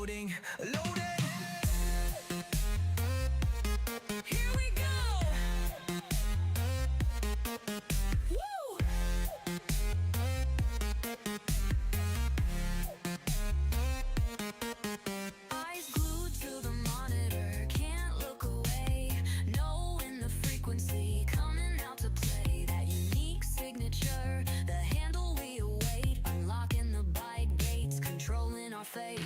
loading, loading. Here we go. Woo! Eyes glued to the monitor, can't look away. Knowing the frequency coming out to play. That unique signature, the handle we await. Unlocking the byte gates, controlling our fate.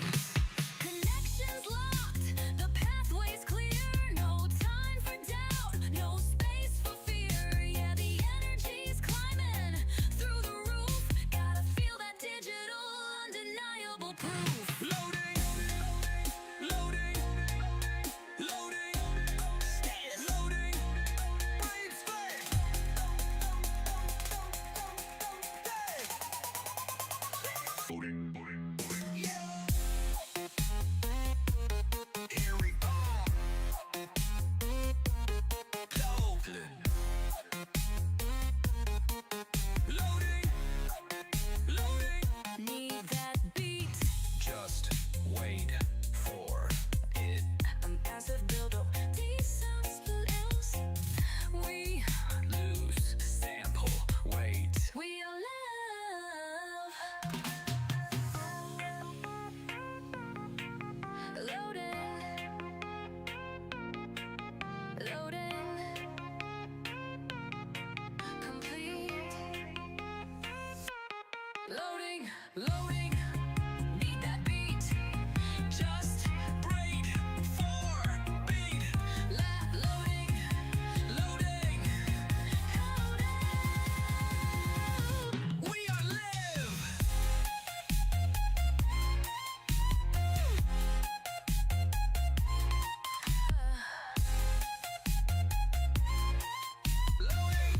Connections locked, the pathway's clear. No time for doubt, no space for fear. Yeah, the energy's climbing through the roof. Gotta feel that digital, undeniable proof. Loading, loading, loading, status loading, breathe space. Loading, loading, loading. Yeah. Here we are. Loading, loading. Need that beat. Just wait for it. A massive build-up. These sounds split else. We lose sample weight. We are love. Loading, loading, complete. Loading, loading, need that beat. Just break for beat. Loading, loading, loading. We are live. Loading,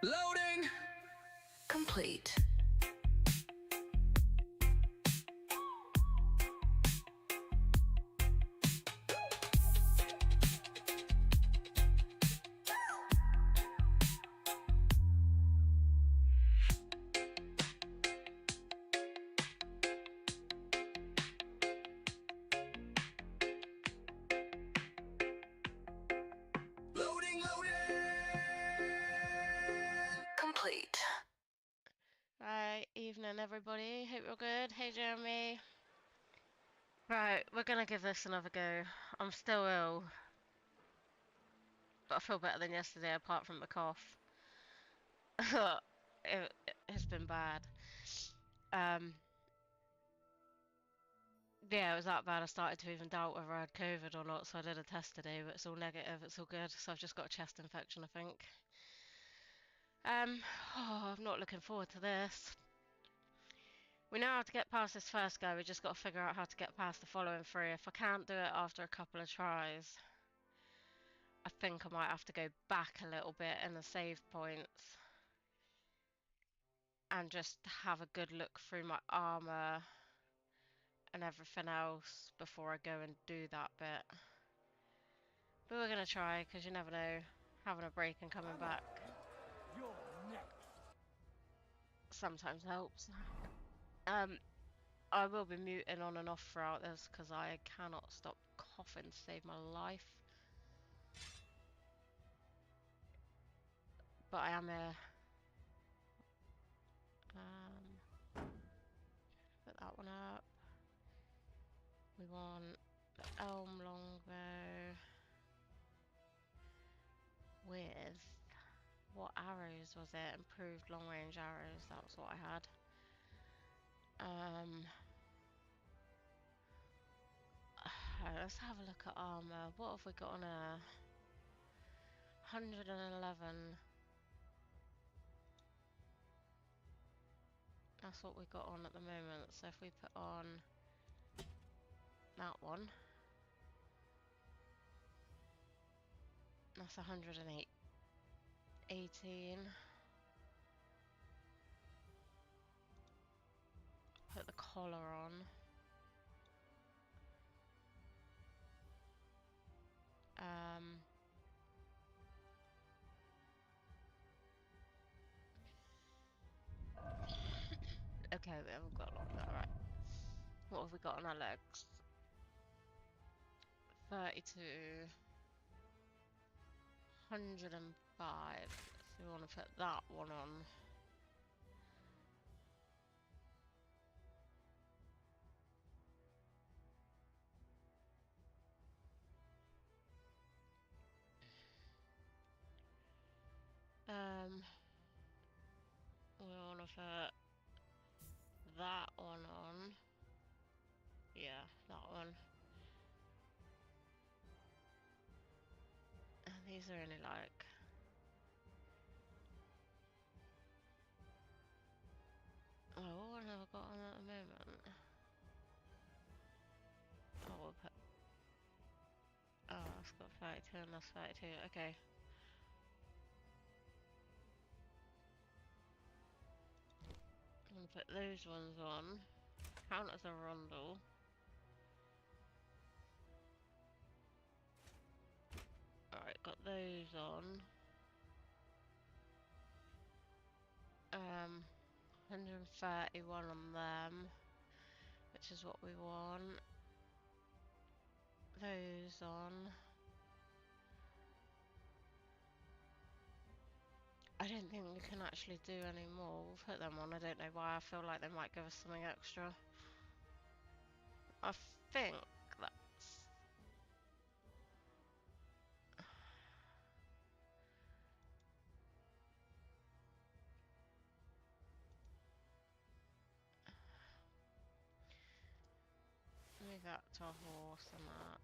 loading, complete. Loading, loading, complete. Right, evening everybody. Hope you're good. Hey Jeremy. Right, we're gonna give this another go. I'm still ill, but I feel better than yesterday apart from the cough. It's been bad. Yeah, it was that bad I started to even doubt whether I had COVID or not, so I did a test today, but it's all negative, it's all good. So I've just got a chest infection, I think. I'm not looking forward to this. We know how to get past this first go, we just got to figure out how to get past the following three. If I can't do it after a couple of tries, I think I might have to go back a little bit in the save points and just have a good look through my armor and everything else before I go and do that bit. But we're gonna try, because you never know, having a break and coming back sometimes helps. I will be muting on and off throughout this because I cannot stop coughing to save my life. But I am here. Put that one up. We want the elm longbow with what arrows was it? Improved long range arrows, that was what I had. Let's have a look at armor. What have we got on a 111? That's what we got on at the moment. So if we put on that one, that's 108. 18. Put the collar on. Okay, we haven't got a lot of that, right. What What have we got on our legs? 32. 105. So we want to put that one on. We want to put that one on. Yeah, that one. And these are only like... Oh, what have I got on at the moment? Oh, we'll put... Oh, that's got 32 and that's 32. Okay. I'm gonna put those ones on. Count as a rondel. Alright, got those on. 131 on them, which is what we want. Those on. I don't think we can actually do any more. We'll put them on. I don't know why. I feel like they might give us something extra. I think that's... Move that to a horse and that.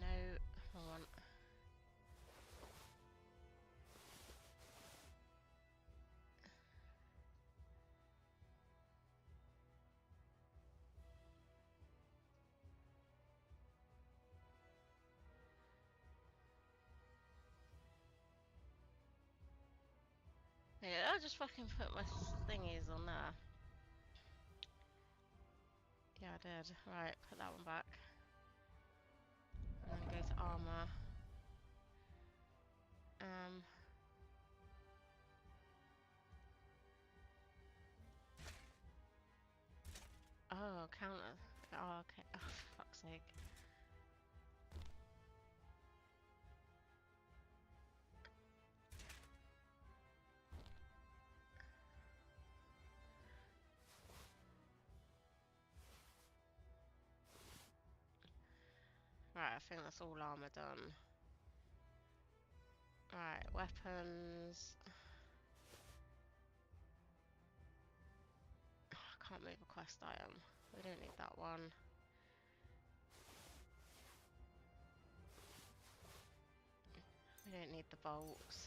No, I want... Yeah, I'll just fucking put my thingies on there. Yeah, I did. Right, put that one back. And then go to armor. Oh, counter. Oh, okay. Oh, for fuck's sake. Right, I think that's all armor done. Right, weapons. Oh, I can't move a quest item. We don't need that one. We don't need the bolts.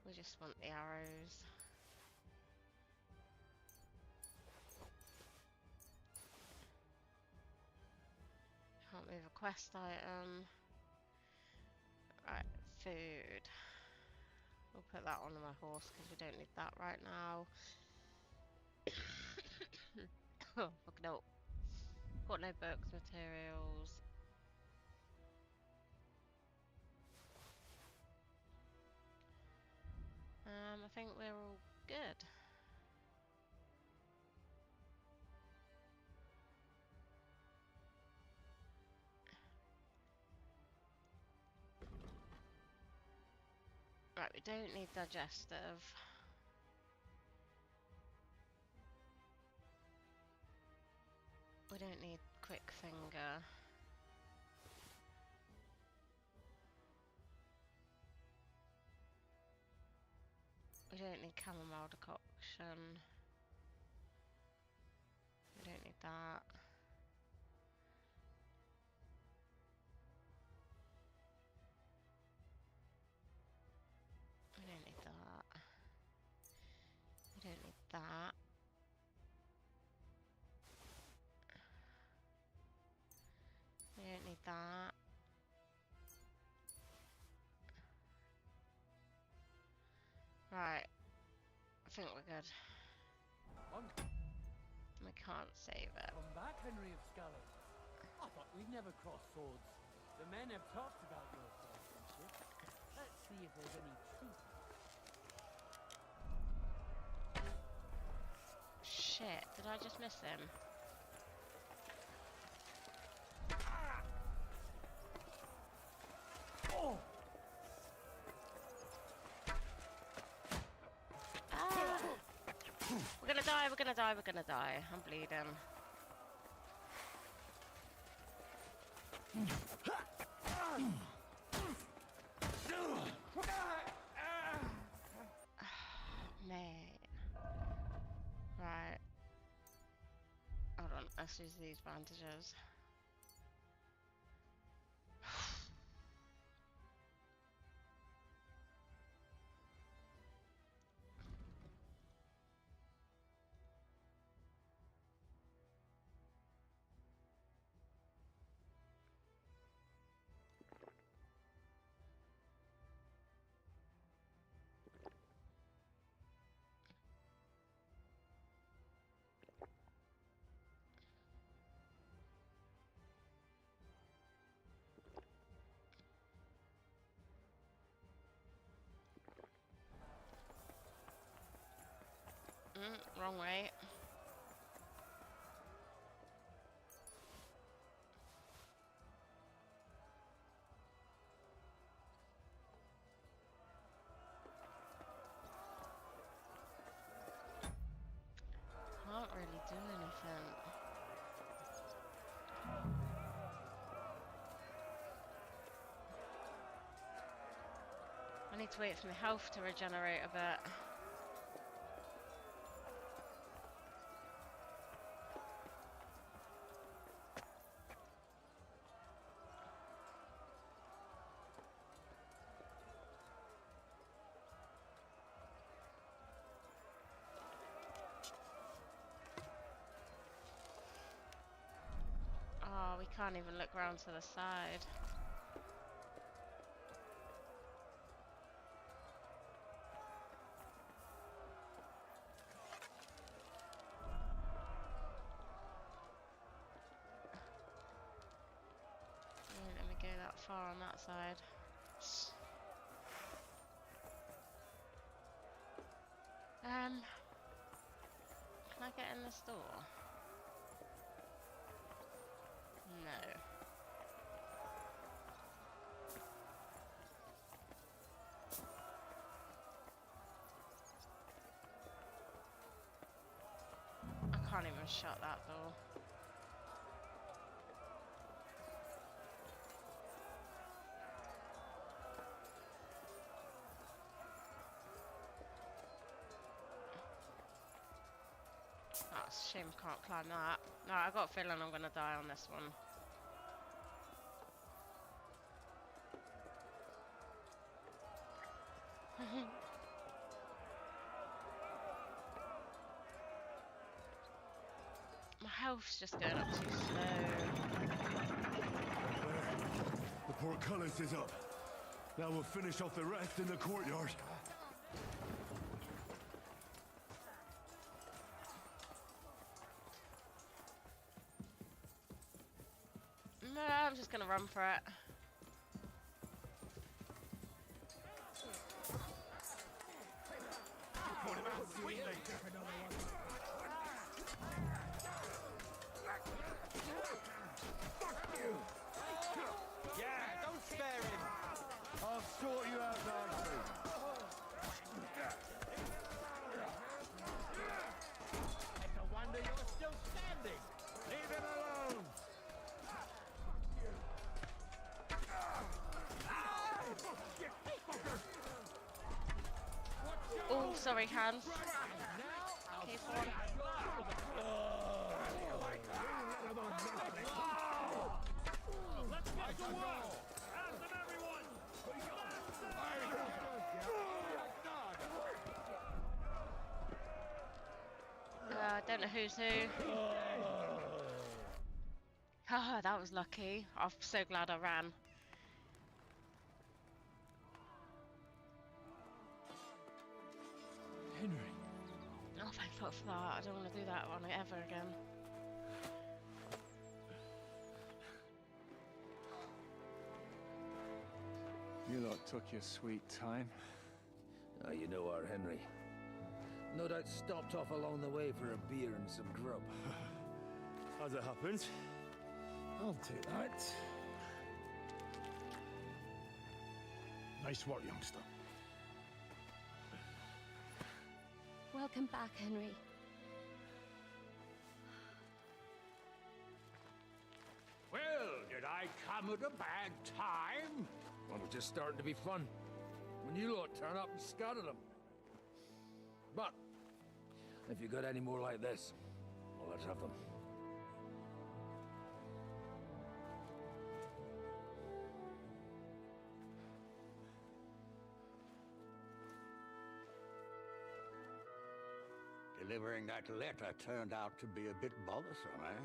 We just want the arrows. Can't move a quest item. Right, food. We'll put that on my horse because we don't need that right now. Oh, fuck no. Got no books, materials. I think we're all good. Right, we don't need digestive. We don't need quick finger. We don't need chamomile decoction. We don't need that. We don't need that. We don't need that. We don't need that. think we're good. On, We can't save it. come back, Henry of Scully. I thought we'd never cross swords. The men have talked about your craftsmanship. Let's see if there's any truth. Shit, did I just miss him? Oh! Ah! We're gonna die, we're gonna die, we're gonna die. I'm bleeding. Mate. Right. Hold on, let's use these bandages. Wrong way. Can't really do anything. I need to wait for my health to regenerate a bit. Oh, we can't even look round to the side. Won't let me go that far on that side. Can I get in this door? No. I can't even shut that door. Oh, it's a shame I can't climb that. No, I got a feeling I'm gonna die on this one. My health's just going up too slow. The portcullis is up. Now we'll finish off the rest in the courtyard. No, I'm just gonna run for it. Yeah, don't spare him. I'll sort you out nicely. It's a wonder you're still standing. Leave him alone. Oh, sorry, hands. Now Keep on. let's get to work. After everyone. I don't know who's who. Ah, that was lucky. I'm so glad I ran. Henry, Oh, thank fuck for that. I don't want to do that one ever again. You lot took your sweet time. Ah, you know our Henry. No doubt stopped off along the way for a beer and some grub. As it happens. I'll take that. Nice work, youngster. Welcome back, Henry. Well, did I come at a bad time? Well, we're just starting to be fun. When you lot turn up and scatter them. But, if you got any more like this, well, let's have them. Delivering that letter turned out to be a bit bothersome, eh?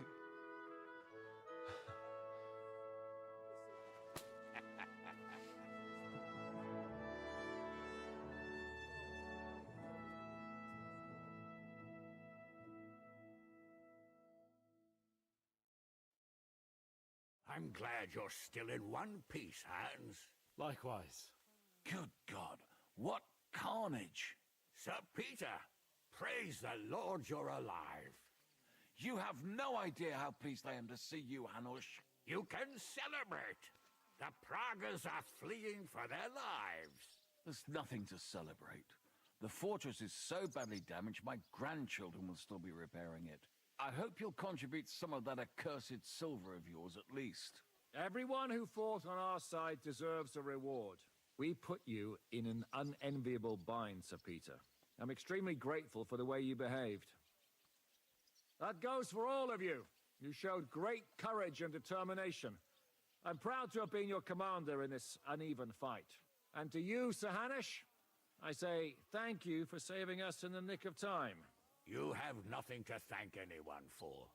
I'm glad you're still in one piece, Hans. Likewise. Good God, what carnage! Sir Peter, praise the Lord you're alive. You have no idea how pleased I am to see you, Hanush. You can celebrate. The Pragas are fleeing for their lives. There's nothing to celebrate. The fortress is so badly damaged, my grandchildren will still be repairing it. I hope you'll contribute some of that accursed silver of yours, at least. Everyone who fought on our side deserves a reward. We put you in an unenviable bind, Sir Peter. I'm extremely grateful for the way you behaved. That goes for all of you. You showed great courage and determination. I'm proud to have been your commander in this uneven fight. And to you, Sir Hanush, I say thank you for saving us in the nick of time. You have nothing to thank anyone for.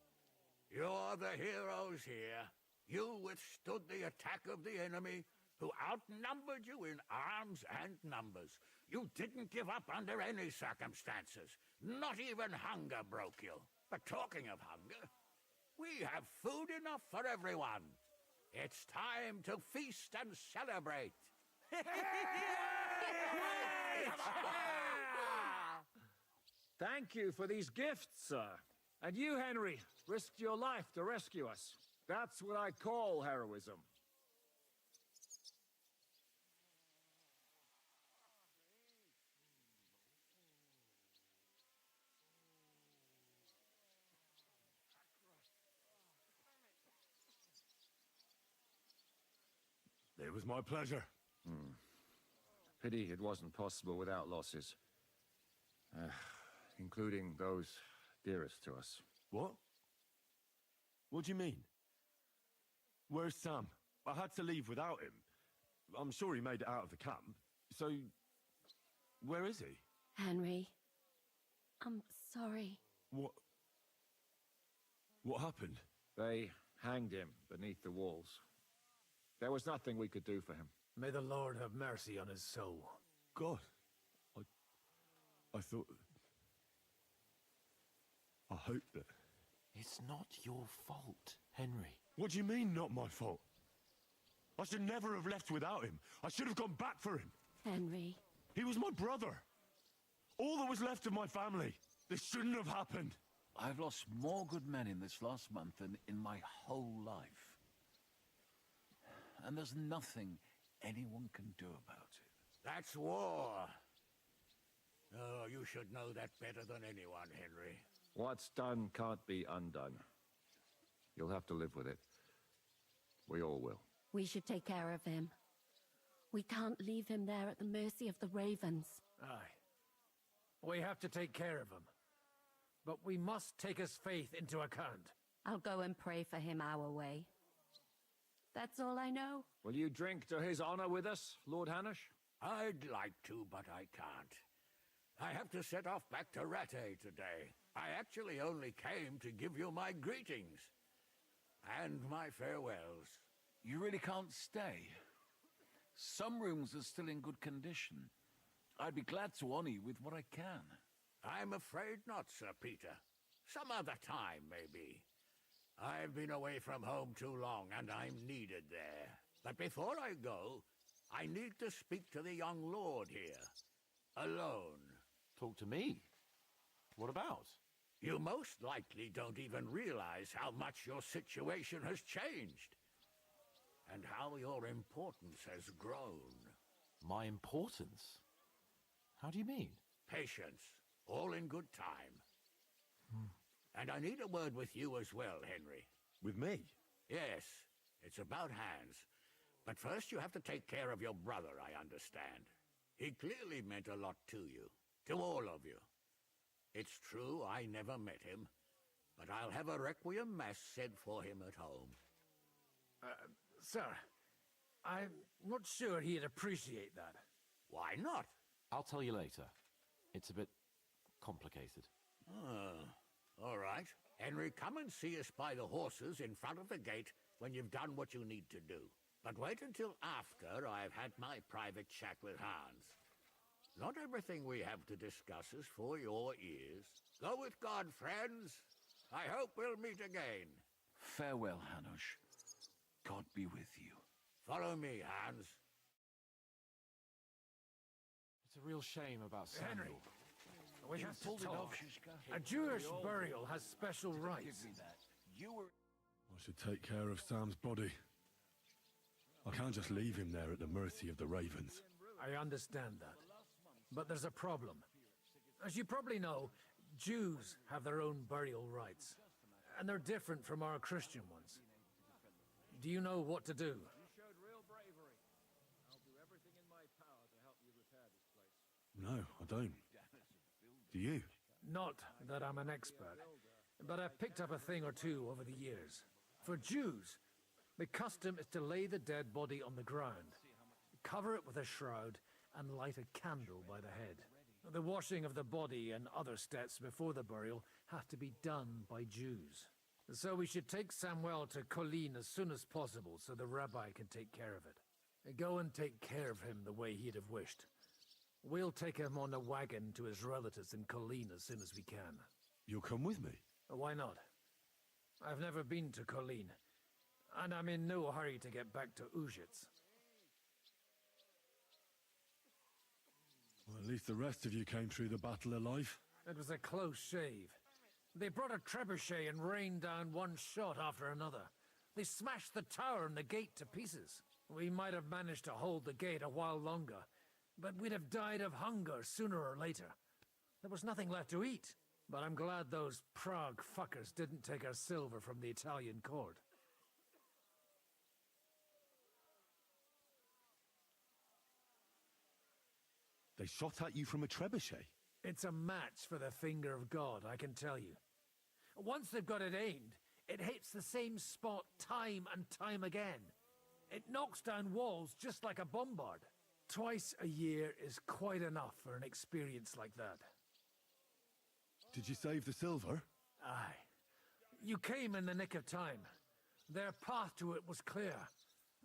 You're the heroes here. You withstood the attack of the enemy, who outnumbered you in arms and numbers. You didn't give up under any circumstances. Not even hunger broke you. But talking of hunger, we have food enough for everyone. It's time to feast and celebrate. Thank you for these gifts, sir. And you, Henry, risked your life to rescue us. That's what I call heroism. It was my pleasure. Pity it wasn't possible without losses. Including those dearest to us. What? What do you mean? Where's Sam? I had to leave without him. I'm sure he made it out of the camp. So, where is he? Henry, I'm sorry. What? What happened? They hanged him beneath the walls. There was nothing we could do for him. May the Lord have mercy on his soul. God. I thought... I hope that... It's not your fault, Henry. What do you mean, not my fault? I should never have left without him. I should have gone back for him. Henry. He was my brother. All that was left of my family. This shouldn't have happened. I've lost more good men in this last month than in my whole life. And there's nothing anyone can do about it. That's war. Oh, you should know that better than anyone, Henry. What's done can't be undone. You'll have to live with it. We all will. We should take care of him. We can't leave him there at the mercy of the ravens. Aye. We have to take care of him. But we must take his faith into account. I'll go and pray for him our way. That's all I know. Will you drink to his honor with us, Lord Hanush? I'd like to, but I can't. I have to set off back to Rattay today. I actually only came to give you my greetings. And my farewells. You really can't stay. Some rooms are still in good condition. I'd be glad to honor you with what I can. I'm afraid not, Sir Peter. Some other time, maybe. I've been away from home too long, and I'm needed there. But before I go, I need to speak to the young lord here. Alone. Talk to me? What about? You most likely don't even realize how much your situation has changed. And how your importance has grown. My importance? How do you mean? Patience. All in good time. And I need a word with you as well, Henry. With me? Yes, it's about Hans. But first you have to take care of your brother, I understand. He clearly meant a lot to you. To all of you. It's true I never met him. But I'll have a requiem mass said for him at home. Sir, I'm not sure he'd appreciate that. Why not? I'll tell you later. It's a bit complicated. All right. Henry, come and see us by the horses in front of the gate when you've done what you need to do. But wait until after I've had my private chat with Hans. Not everything we have to discuss is for your ears. Go with God, friends. I hope we'll meet again. Farewell, Hanush. God be with you. Follow me, Hans. It's a real shame about Henry, Samuel. we have to talk. A Jewish burial has special rights. I should take care of Sam's body. I can't just leave him there at the mercy of the ravens. I understand that. But there's a problem. As you probably know, Jews have their own burial rites. And they're different from our Christian ones. Do you know what to do? You showed real bravery. I'll do everything in my power to help you repair this place. No, I don't. Do you? Not that I'm an expert, but I've picked up a thing or two over the years. For Jews, the custom is to lay the dead body on the ground, cover it with a shroud, and light a candle by the head. The washing of the body and other steps before the burial have to be done by Jews. So we should take Samuel to Colleen as soon as possible so the rabbi can take care of it. Go and take care of him the way he'd have wished. We'll take him on a wagon to his relatives in Colleen as soon as we can. You'll come with me? Why not? I've never been to Colleen, and I'm in no hurry to get back to Ujitz. Well, at least the rest of you came through the battle alive. It was a close shave. They brought a trebuchet and rained down one shot after another. They smashed the tower and the gate to pieces. We might have managed to hold the gate a while longer, but we'd have died of hunger sooner or later. There was nothing left to eat. But I'm glad those Prague fuckers didn't take our silver from the Italian court. They shot at you from a trebuchet? It's a match for the finger of God, I can tell you. Once they've got it aimed, it hits the same spot time and time again. It knocks down walls just like a bombard. Twice a year is quite enough for an experience like that. Did you save the silver? Aye. You came in the nick of time. Their path to it was clear.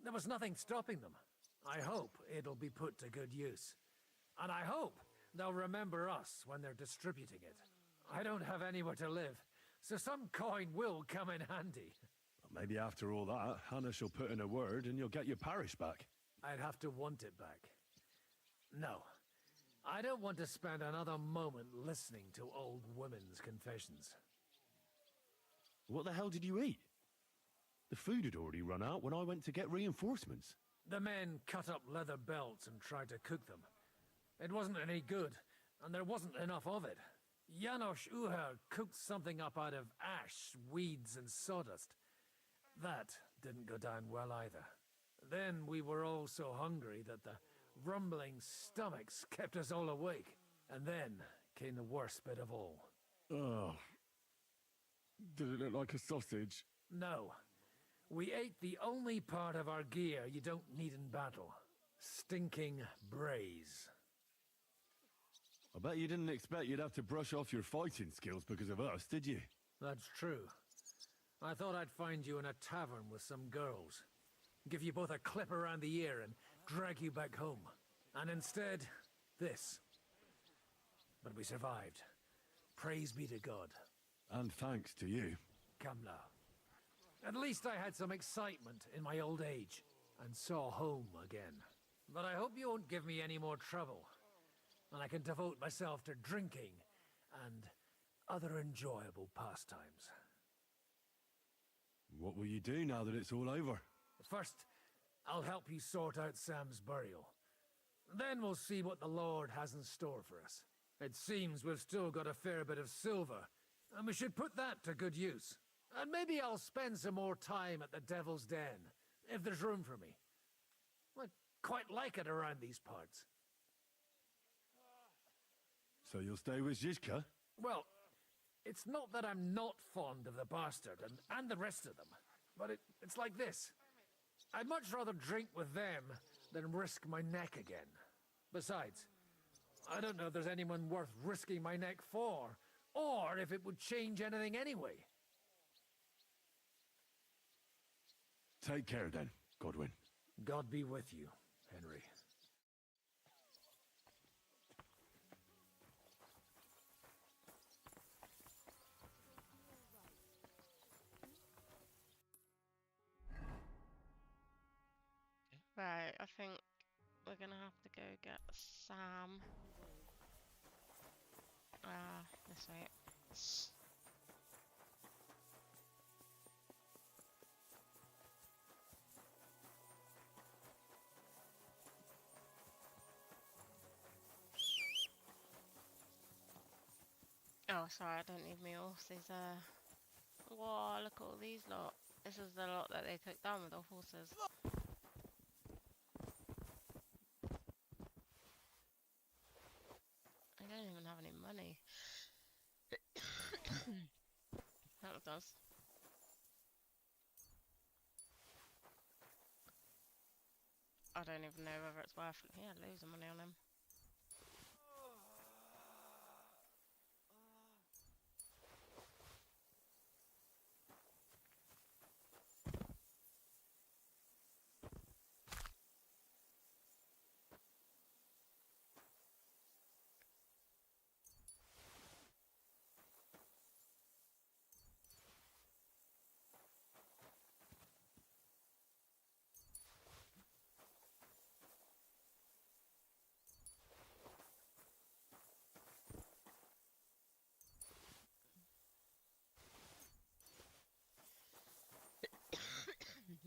There was nothing stopping them. I hope it'll be put to good use. And I hope they'll remember us when they're distributing it. I don't have anywhere to live, so some coin will come in handy. Well, maybe after all that, Hannah shall put in a word and you'll get your parish back. I'd have to want it back. No. I don't want to spend another moment listening to old women's confessions. What the hell did you eat? The food had already run out when I went to get reinforcements. The men cut up leather belts and tried to cook them. It wasn't any good, and there wasn't enough of it. Janos Uher cooked something up out of ash, weeds, and sawdust. That didn't go down well either. Then we were all so hungry that the rumbling stomachs kept us all awake. And then came the worst bit of all. Oh. Did it look like a sausage? No. We ate the only part of our gear you don't need in battle. Stinking braise. I bet you didn't expect you'd have to brush off your fighting skills because of us, did you? That's true. I thought I'd find you in a tavern with some girls. Give you both a clip around the ear and drag you back home. And instead, this. But we survived. Praise be to God. And thanks to you. Come now. At least I had some excitement in my old age and saw home again. But I hope you won't give me any more trouble, and I can devote myself to drinking and other enjoyable pastimes. What will you do now that it's all over? First, I'll help you sort out Sam's burial. Then we'll see what the Lord has in store for us. It seems we've still got a fair bit of silver, and we should put that to good use. And maybe I'll spend some more time at the Devil's Den, if there's room for me. I quite like it around these parts. So you'll stay with Zizka? Well, it's not that I'm not fond of the bastard and the rest of them, but it's like this. I'd much rather drink with them than risk my neck again. Besides, I don't know if there's anyone worth risking my neck for, or if it would change anything anyway. Take care then, Godwin. God be with you, Henry. Right, I think we're gonna have to go get Sam. This way. Oh, sorry, I don't need my horses. Whoa, look at all these lot. This is the lot that they took down with their horses. I don't even have any money. That does. I don't even know whether it's worth it. Yeah, loads of money on him.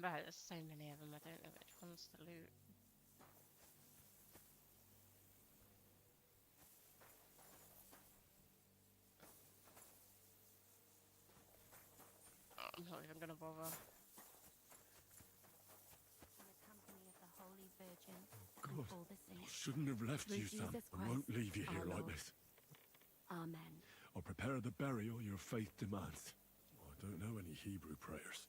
Right, there's so many of them, I don't know which ones to loot. Oh, I'm not even gonna bother. In the company of the Holy Virgin God, and all the I saints. shouldn't have left Through you, Sam. Jesus I won't Christ, leave you here our like Lord. this. Amen. I'll prepare the burial your faith demands. I don't know any Hebrew prayers.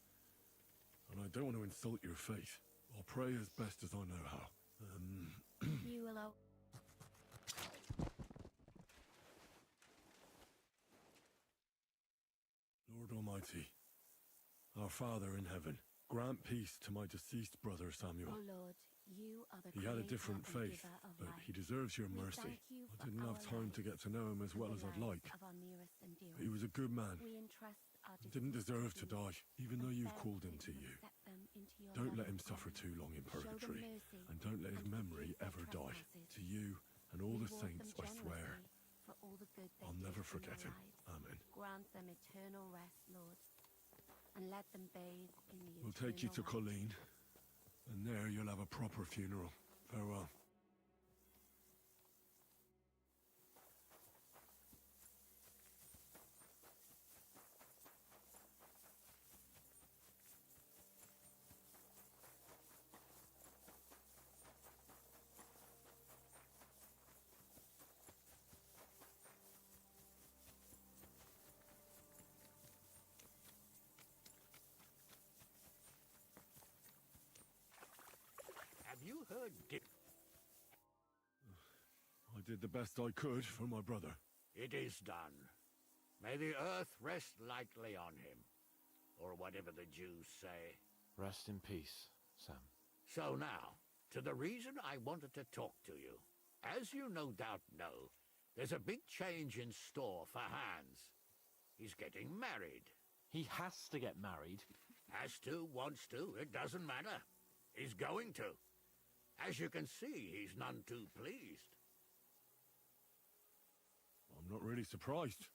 And I don't want to insult your faith. I'll pray as best as I know how. You will o- Lord Almighty, our Father in heaven, grant peace to my deceased brother Samuel. Oh Lord, you are the He had a creator different and faith, giver of but life. he deserves your We mercy. thank you I for didn't have our time to lives get to know him as and well the as I'd lives like. of our nearest and dearest. He was a good man. We entrust our He didn't deceased deserve to thee, die, even though and you've beg called him that to you you. accept them into your Don't let loving him suffer arms. too long in Show them purgatory, mercy and don't let his and memory forgive their ever die. trespasses. To you and all the Reward them saints, I swear, generously for all the good they I'll did never in forget their him. lives. Amen. Grant them eternal rest, Lord, and let them bathe in the We'll take you to eternal light. Colleen, and there you'll have a proper funeral. Farewell. Have you heard I did the best I could for my brother. It is done. May the earth rest lightly on him. Or whatever the Jews say. Rest in peace, Sam. So now, to the reason I wanted to talk to you. As you no doubt know, There's a big change in store for Hans. He's getting married. He has to get married. Has to, wants to, it doesn't matter. He's going to. As you can see, he's none too pleased. I'm not really surprised.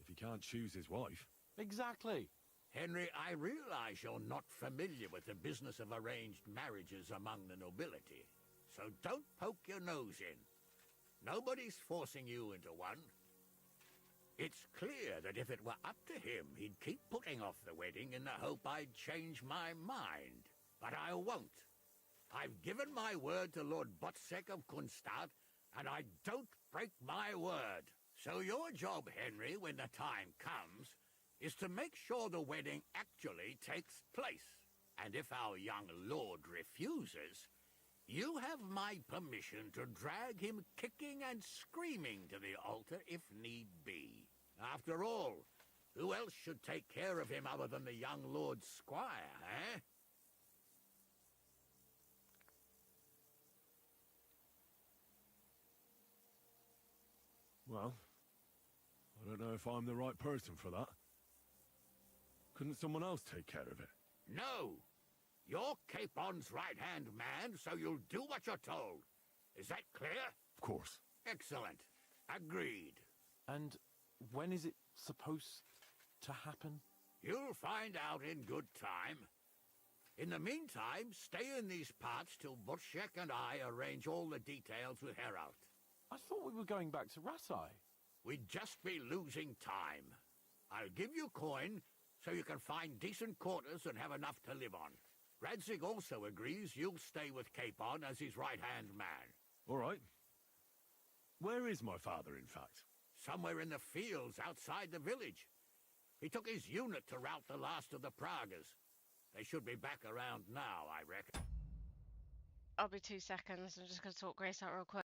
If he can't choose his wife. Exactly. Henry, I realize you're not familiar with the business of arranged marriages among the nobility, so don't poke your nose in. Nobody's forcing you into one. It's clear that if it were up to him, he'd keep putting off the wedding in the hope I'd change my mind. But I won't. I've given my word to Lord Botsek of Kunstad, and I don't break my word. So your job, Henry, when the time comes, is to make sure the wedding actually takes place. And if our young lord refuses, you have my permission to drag him kicking and screaming to the altar if need be. After all, who else should take care of him other than the young lord's squire, eh? Well, I don't know if I'm the right person for that. Couldn't someone else take care of it? No! You're Capon's right-hand man, so you'll do what you're told. Is that clear? Of course. Excellent. Agreed. And when is it supposed to happen? You'll find out in good time. In the meantime, stay in these parts till Butchek and I arrange all the details with Heraut. I thought we were going back to Rasai. We'd just be losing time. I'll give you coin so you can find decent quarters and have enough to live on. Radzig also agrees you'll stay with Capon as his right-hand man. All right. Where is my father, in fact? Somewhere in the fields outside the village. He took his unit to rout the last of the Pragas. They should be back around now, I reckon. I'll be 2 seconds. I'm just going to sort Grace out real quick.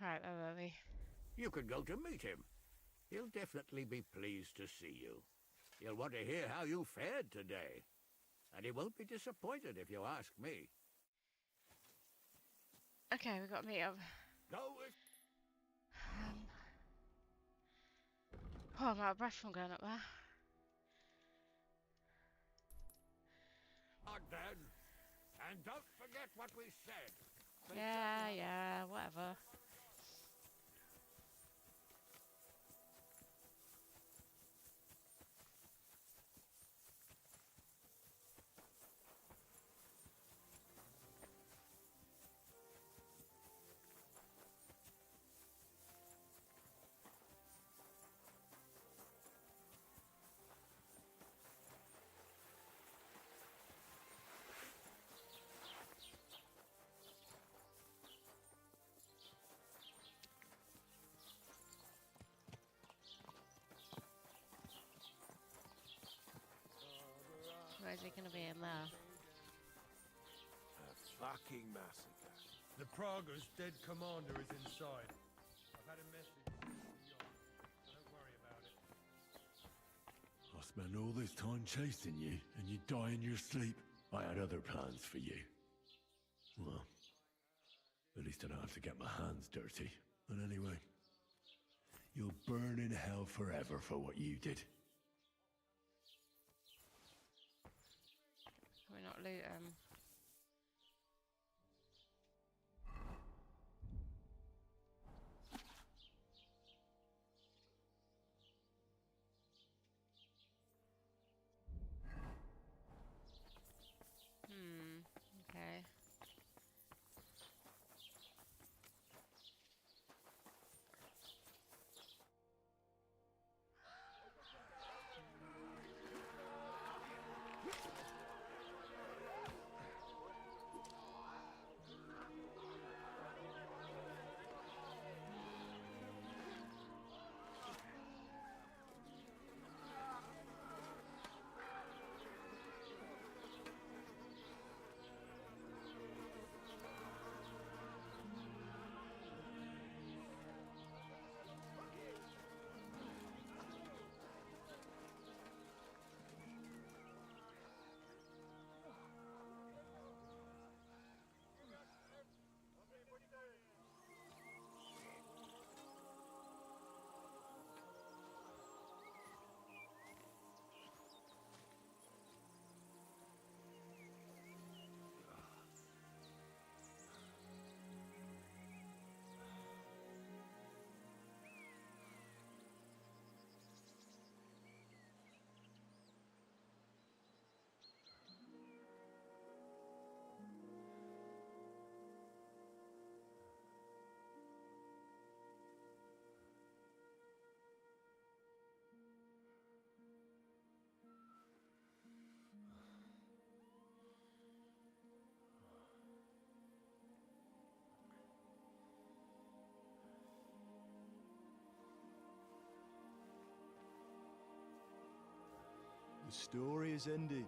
Right, where were we? You could go to meet him. He'll definitely be pleased to see you. He'll want to hear how you fared today. And he won't be disappointed if you ask me. Okay, we got to meet up. Go with... Oh, I'm out of breath from going up there. on then. And don't forget what we said. Yeah, whatever. Where's he going to be in there? A fucking massacre. The Prague's dead commander is inside. I've had a message from Yon. Don't worry about it. I spent all this time chasing you, and you die in your sleep. I had other plans for you. Well, at least I don't have to get my hands dirty. And anyway, you'll burn in hell forever for what you did. Can we not loot him? Okay. The story is ended.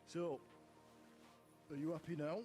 So, are you happy now?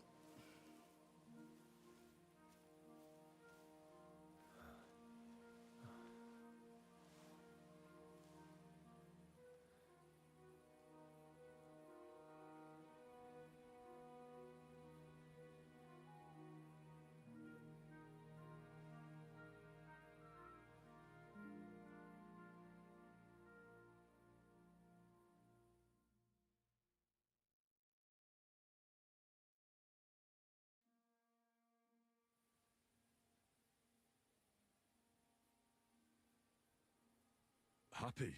Happy?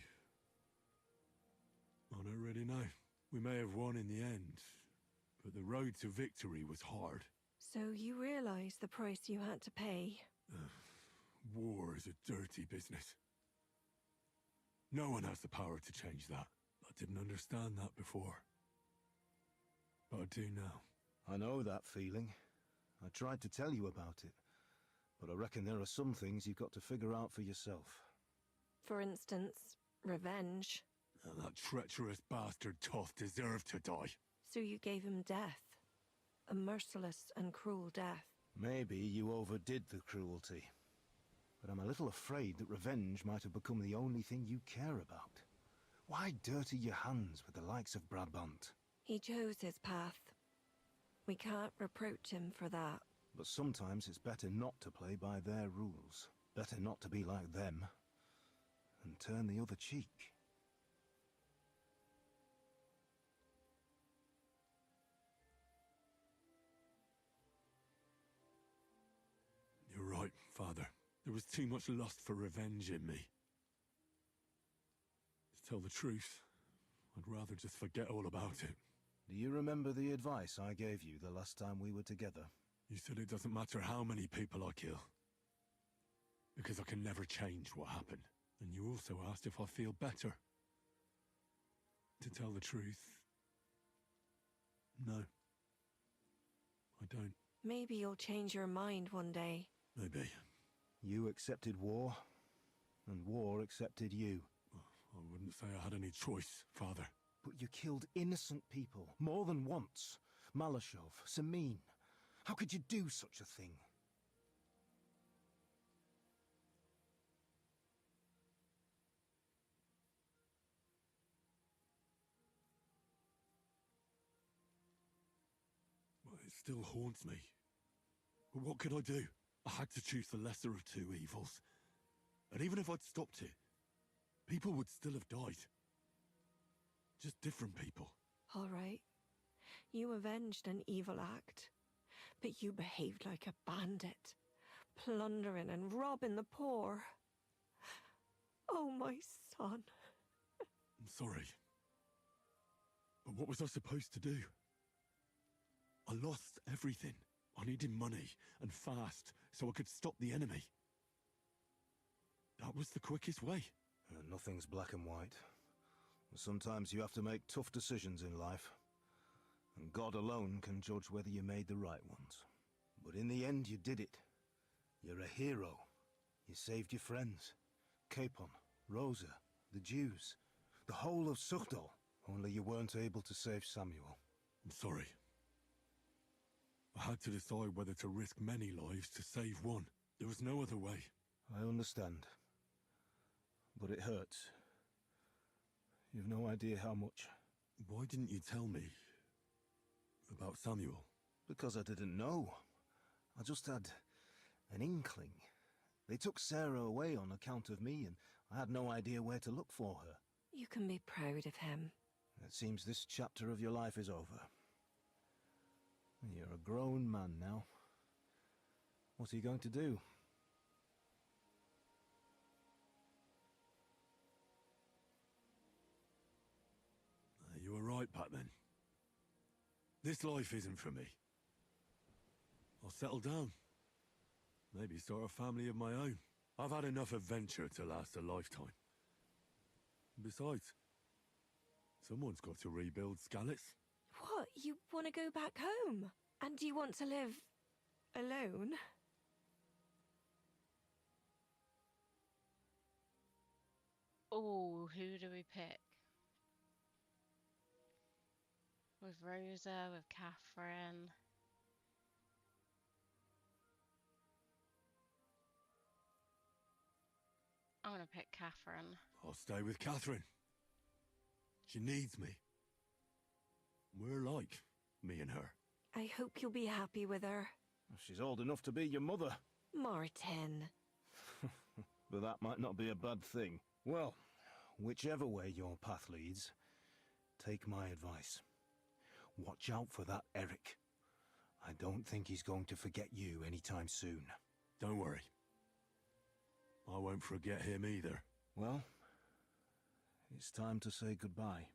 I don't really know. We may have won in the end, but the road to victory was hard. So you realize the price you had to pay? War is a dirty business. No one has the power to change that. I didn't understand that before. But I do now. I know that feeling. I tried to tell you about it, but I reckon there are some things you've got to figure out for yourself. For instance, revenge. And that treacherous bastard Toth deserved to die. So you gave him death. A merciless and cruel death. Maybe you overdid the cruelty. But I'm a little afraid that revenge might have become the only thing you care about. Why dirty your hands with the likes of Brabant? He chose his path. We can't reproach him for that. But sometimes it's better not to play by their rules. Better not to be like them. And turn the other cheek. You're right, Father. There was too much lust for revenge in me. To tell the truth, I'd rather just forget all about it. Do you remember the advice I gave you the last time we were together? You said it doesn't matter how many people I kill, because I can never change what happened. And you also asked if I feel better. To tell the truth, no. I don't. Maybe you'll change your mind one day. Maybe. You accepted war, and war accepted you. I wouldn't say I had any choice, Father. But you killed innocent people, more than once. Malashov, Samin. How could you do such a thing? Well, it still haunts me. But what could I do? I had to choose the lesser of two evils. And even if I'd stopped it, people would still have died. Just different people. All right. You avenged an evil act. But you behaved like a bandit. Plundering and robbing the poor. Oh, my son. I'm sorry. But what was I supposed to do? I lost everything. I needed money, and fast, so I could stop the enemy. That was the quickest way. Nothing's black and white. Sometimes you have to make tough decisions in life. And God alone can judge whether you made the right ones. But in the end, you did it. You're a hero. You saved your friends. Capon, Rosa, the Jews, the whole of Sugdol. Only you weren't able to save Samuel. I'm sorry. I had to decide whether to risk many lives to save one. There was no other way. I understand. But it hurts. You've no idea how much. Why didn't you tell me about Samuel? Because I didn't know. I just had an inkling. They took Sarah away on account of me, and I had no idea where to look for her. You can be proud of him. It seems this chapter of your life is over. You're a grown man now. What are you going to do? You were right back then. This life isn't for me. I'll settle down. Maybe start a family of my own. I've had enough adventure to last a lifetime. Besides, someone's got to rebuild Skalitz. What? You want to go back home? And do you want to live alone? Oh, who do we pick? With Rosa, with Catherine. I'm gonna pick Catherine. I'll stay with Catherine. She needs me. We're alike, me and her. I hope you'll be happy with her. She's old enough to be your mother. Martin. But that might not be a bad thing. Well, whichever way your path leads, take my advice. Watch out for that Eric. I don't think he's going to forget you anytime soon. Don't worry. I won't forget him either. Well, it's time to say goodbye.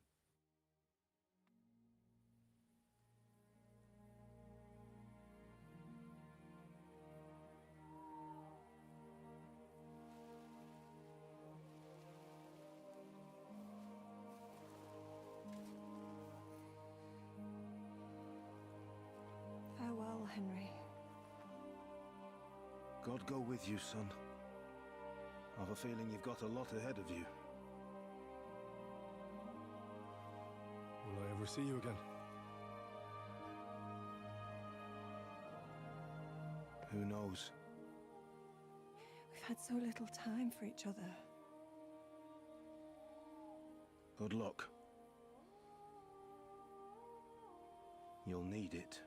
Farewell, Henry. God go with you, son. I've a feeling you've got a lot ahead of you. Will I ever see you again? Who knows? We've had so little time for each other. Good luck. You'll need it.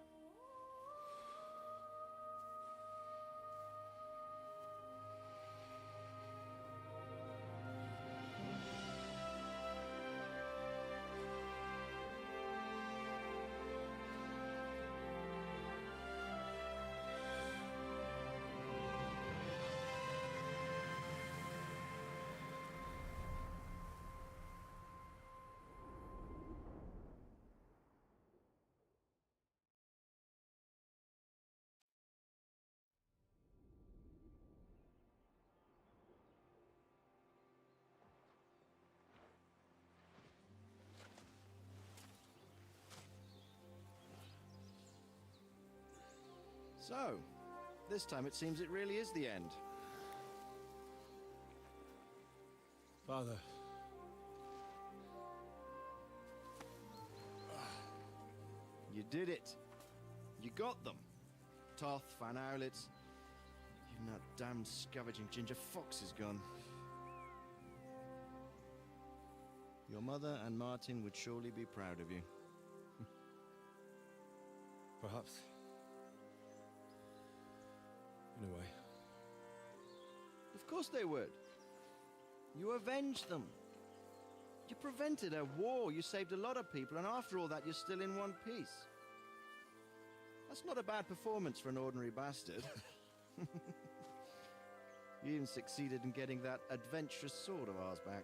So, this time it seems it really is the end. Father. You did it. You got them. Toth, Van Owlitz. Even that damned scavenging ginger fox is gone. Your mother and Martin would surely be proud of you. Perhaps. In a way. Of course they would. You avenged them. You prevented a war. You saved a lot of people, and after all that, you're still in one piece. That's not a bad performance for an ordinary bastard. You even succeeded in getting that adventurous sword of ours back.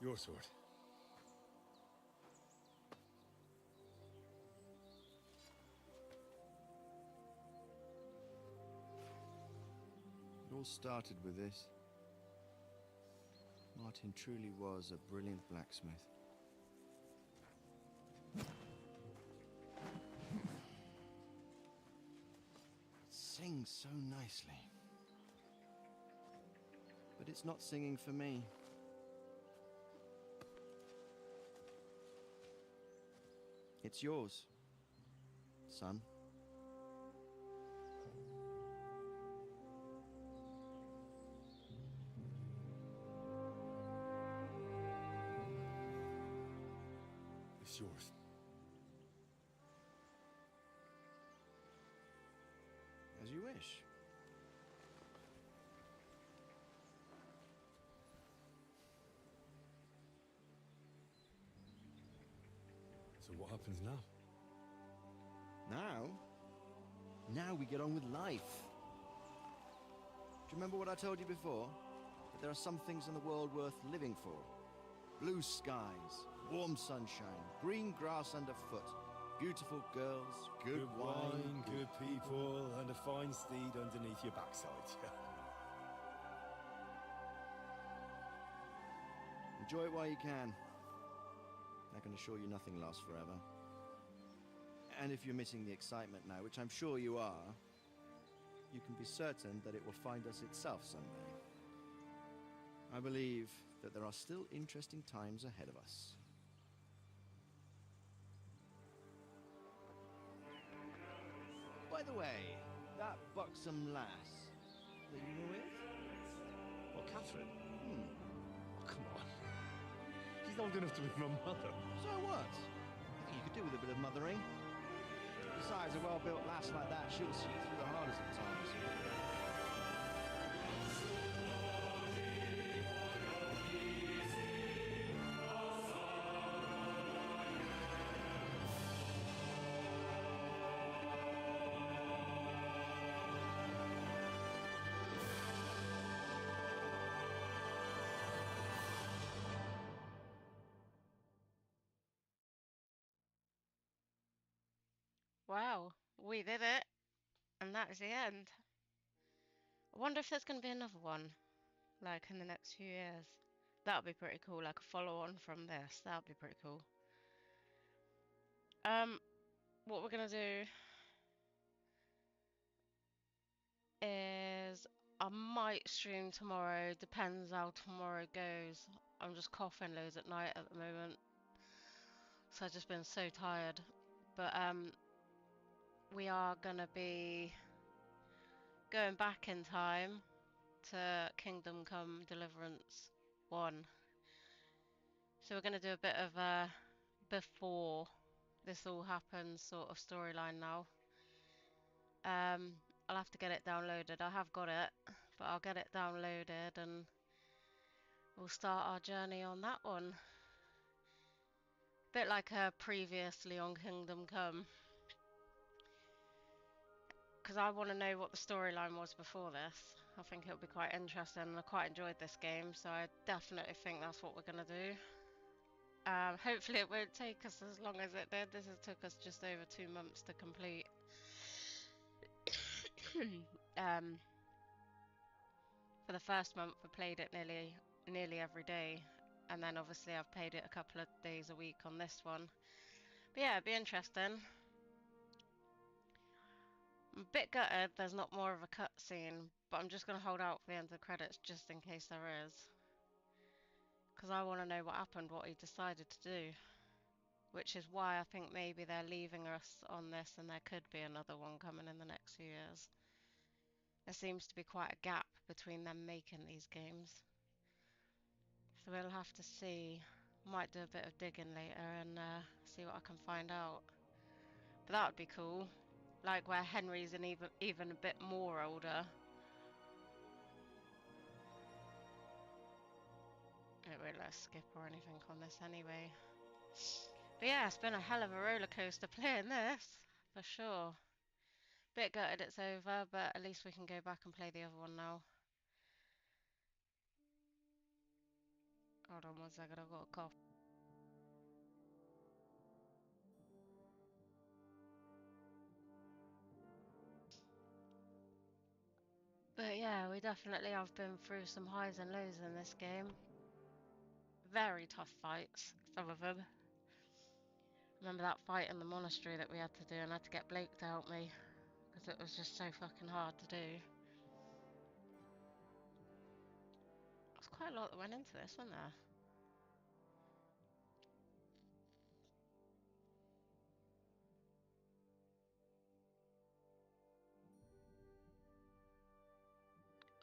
Your sword. It all started with this. Martin truly was a brilliant blacksmith. It sings so nicely. But it's not singing for me. It's yours, son. It's yours. As you wish. So what happens now? Now we get on with life. Do you remember what I told you before? That there are some things in the world worth living for. Blue skies, warm sunshine, green grass underfoot, beautiful girls, good wine, good people, and a fine steed underneath your backside. Enjoy it while you can. I can assure you nothing lasts forever. And if you're missing the excitement now, which I'm sure you are, you can be certain that it will find us itself someday. I believe that there are still interesting times ahead of us. By the way, that buxom lass that you were with? What, Catherine? Oh, come on. She's old enough to be my mother. So what? I think you could do with a bit of mothering. Besides, a well-built lass like that, she'll see you through the hardest of times. Wow, we did it. And that is the end. I wonder if there's going to be another one, like in the next few years. That would be pretty cool, like a follow-on from this. That would be pretty cool. What we're going to do is I might stream tomorrow, depends how tomorrow goes. I'm just coughing loads at night at the moment, so I've just been so tired. But we are gonna be going back in time to Kingdom Come Deliverance 1. So we're gonna do a bit of a before this all happens sort of storyline now. I'll have to get it downloaded. I have got it, but I'll get it downloaded and we'll start our journey on that one. Bit like previously on Kingdom Come. Because I want to know what the storyline was before this. I think it'll be quite interesting and I quite enjoyed this game, so I definitely think that's what we're going to do. Hopefully it won't take us as long as it did. This has took us just over 2 months to complete. For the first month I played it nearly every day, and then obviously I've played it a couple of days a week on this one. But yeah, it'd be interesting. I'm a bit gutted there's not more of a cutscene, but I'm just going to hold out for the end of the credits just in case there is. Because I want to know what happened, what he decided to do. Which is why I think maybe they're leaving us on this and there could be another one coming in the next few years. There seems to be quite a gap between them making these games. So we'll have to see. Might do a bit of digging later and see what I can find out. But that would be cool. Like where Henry's an even a bit more older. Don't really let us skip or anything on this anyway. But yeah, it's been a hell of a roller coaster playing this, for sure. Bit gutted it's over, but at least we can go back and play the other one now. Hold on 1 second, I've got a cough. But yeah, we definitely have been through some highs and lows in this game. Very tough fights, some of them. Remember that fight in the monastery that we had to do, and I had to get Blake to help me because it was just so fucking hard to do. There's quite a lot that went into this, wasn't there?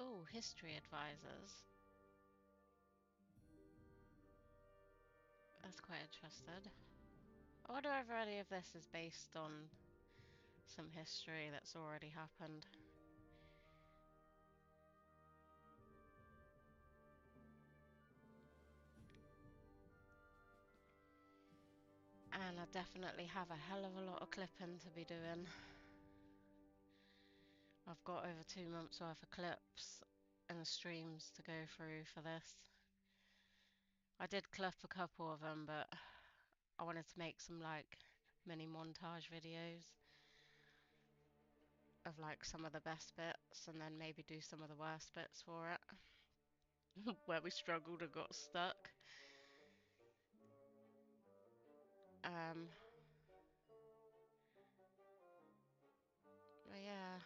Oh, history advisors. That's quite interested. I wonder if any of this is based on some history that's already happened. And I definitely have a hell of a lot of clipping to be doing. I've got over 2 months worth of clips and streams to go through for this. I did clip a couple of them, but I wanted to make some like mini montage videos of like some of the best bits and then maybe do some of the worst bits for it. Where we struggled and got stuck. But yeah.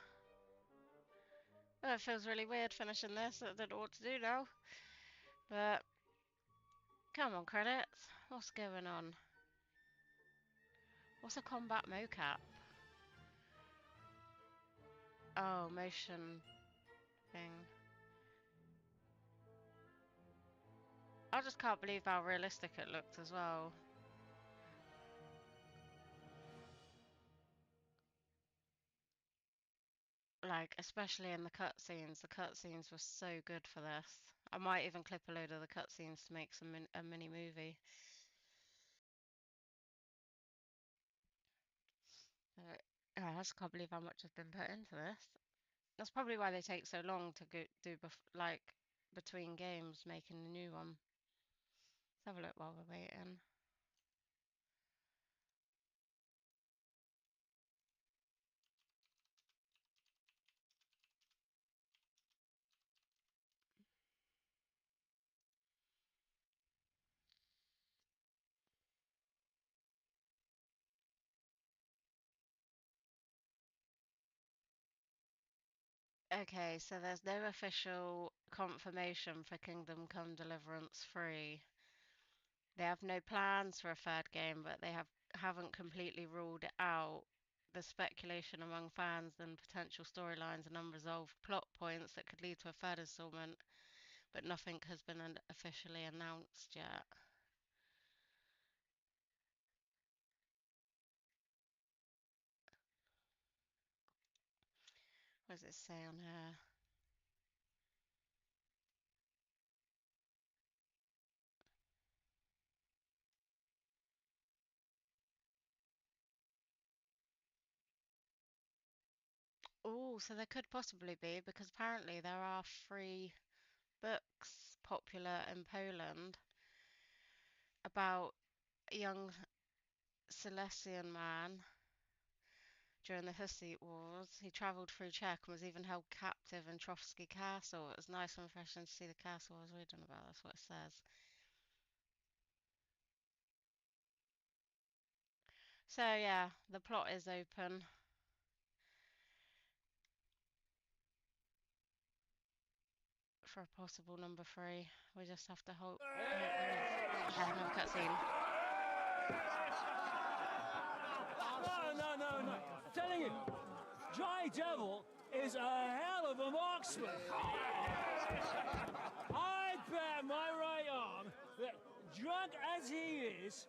Oh, it feels really weird finishing this. I don't know what to do now. But come on, credits. What's going on? What's a combat mocap? Oh, motion thing. I just can't believe how realistic it looked as well. Like, especially in the cutscenes. The cutscenes were so good for this. I might even clip a load of the cutscenes to make a mini movie. I just can't believe how much has been put into this. That's probably why they take so long to do like between games, making a new one. Let's have a look while we're waiting. Okay, so there's no official confirmation for Kingdom Come Deliverance 3. They have no plans for a third game, but they haven't completely ruled it out. There's speculation among fans and potential storylines and unresolved plot points that could lead to a third installment, but nothing has been officially announced yet. What does it say on here? Oh, so there could possibly be, because apparently there are 3 books popular in Poland about a young Silesian man during the Hussite Wars. He travelled through Czech and was even held captive in Trotsky Castle. It was nice and refreshing to see the castle I was reading about. That's what it says. So yeah, the plot is open. For a possible number 3. We just have to hope. Okay, another cutscene. No. I'm telling you, Jai Devil is a hell of a marksman. I bet my right arm that, drunk as he is,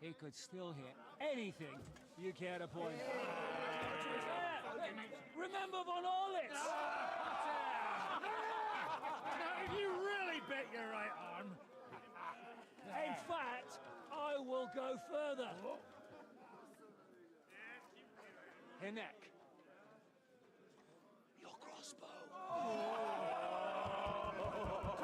he could still hit anything you care to point out. Remember Von Orlitz? You really bet your right arm. In fact, I will go further. Her neck. Your crossbow.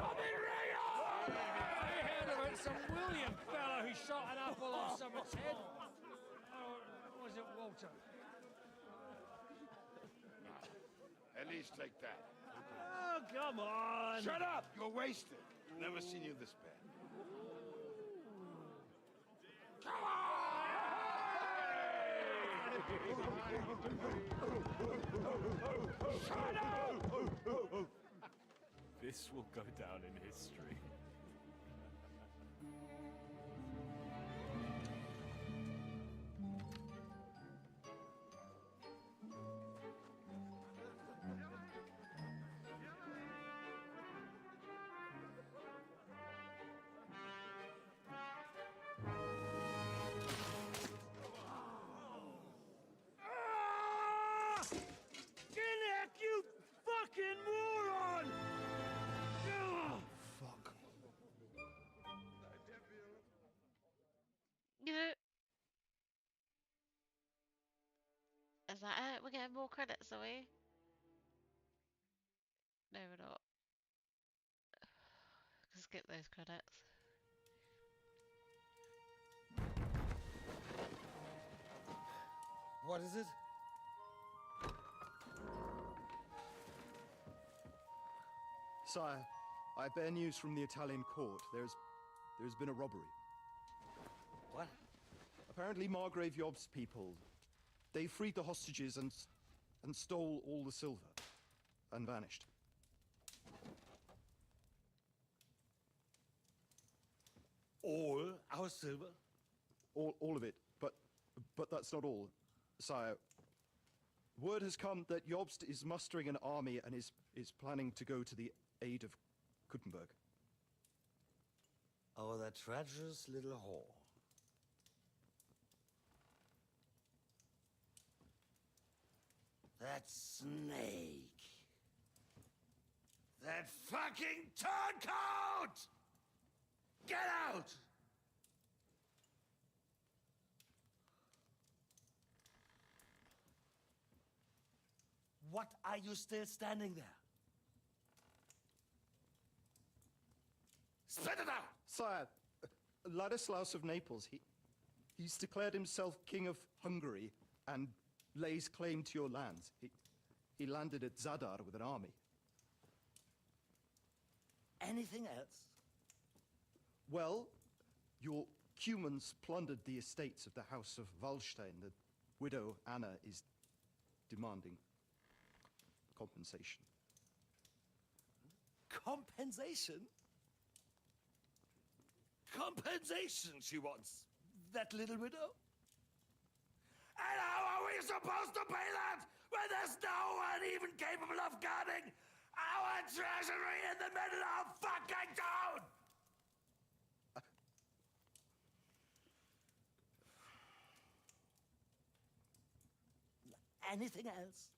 Tommy Rayo! I heard about some William fellow who shot an apple off someone's head. Or was it Walter? At least take that. Oh, come on. Shut up! You're wasted. Never seen you this bad. Come on! Shut up! This will go down in history. You fucking moron! Fuck. Yeah. Is that it? We're getting more credits, are we? No, we're not. Skip those credits. What is it? Sire, I bear news from the Italian court. There's been a robbery. What? Apparently Margrave Yob's people, they freed the hostages and stole all the silver and vanished. All our silver? All of it, but that's not all, sire. Word has come that Jobst is mustering an army and is planning to go to the aid of Kuttenberg. Oh, that treacherous little whore. That snake. That fucking turncoat! Get out! What are you still standing there? Spit it out! Sire, Ladislaus of Naples, he's declared himself King of Hungary and lays claim to your lands. He landed at Zadar with an army. Anything else? Well, your Cumans plundered the estates of the House of Wallstein. The widow Anna is demanding. compensation. Compensation? Compensation, she wants. That little widow? And how are we supposed to pay that when there's no one even capable of guarding our treasury in the middle of fucking town? Anything else?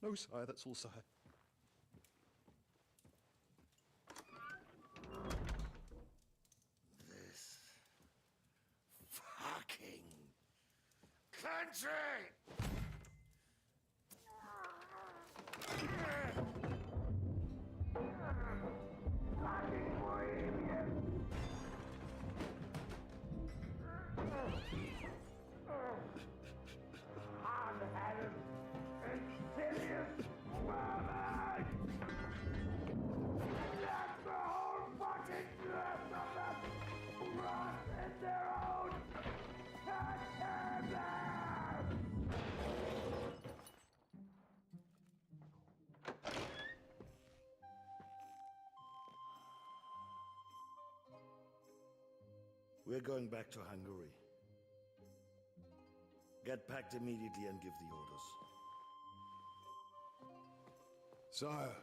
No, sire, that's all, sire. This fucking country! Fucking Bohemian! Hard-headed, insidious woman! That's the whole fucking drift of them! Rot in their own goddamn We're going back to Hungary. Get packed immediately and give the orders. Sire,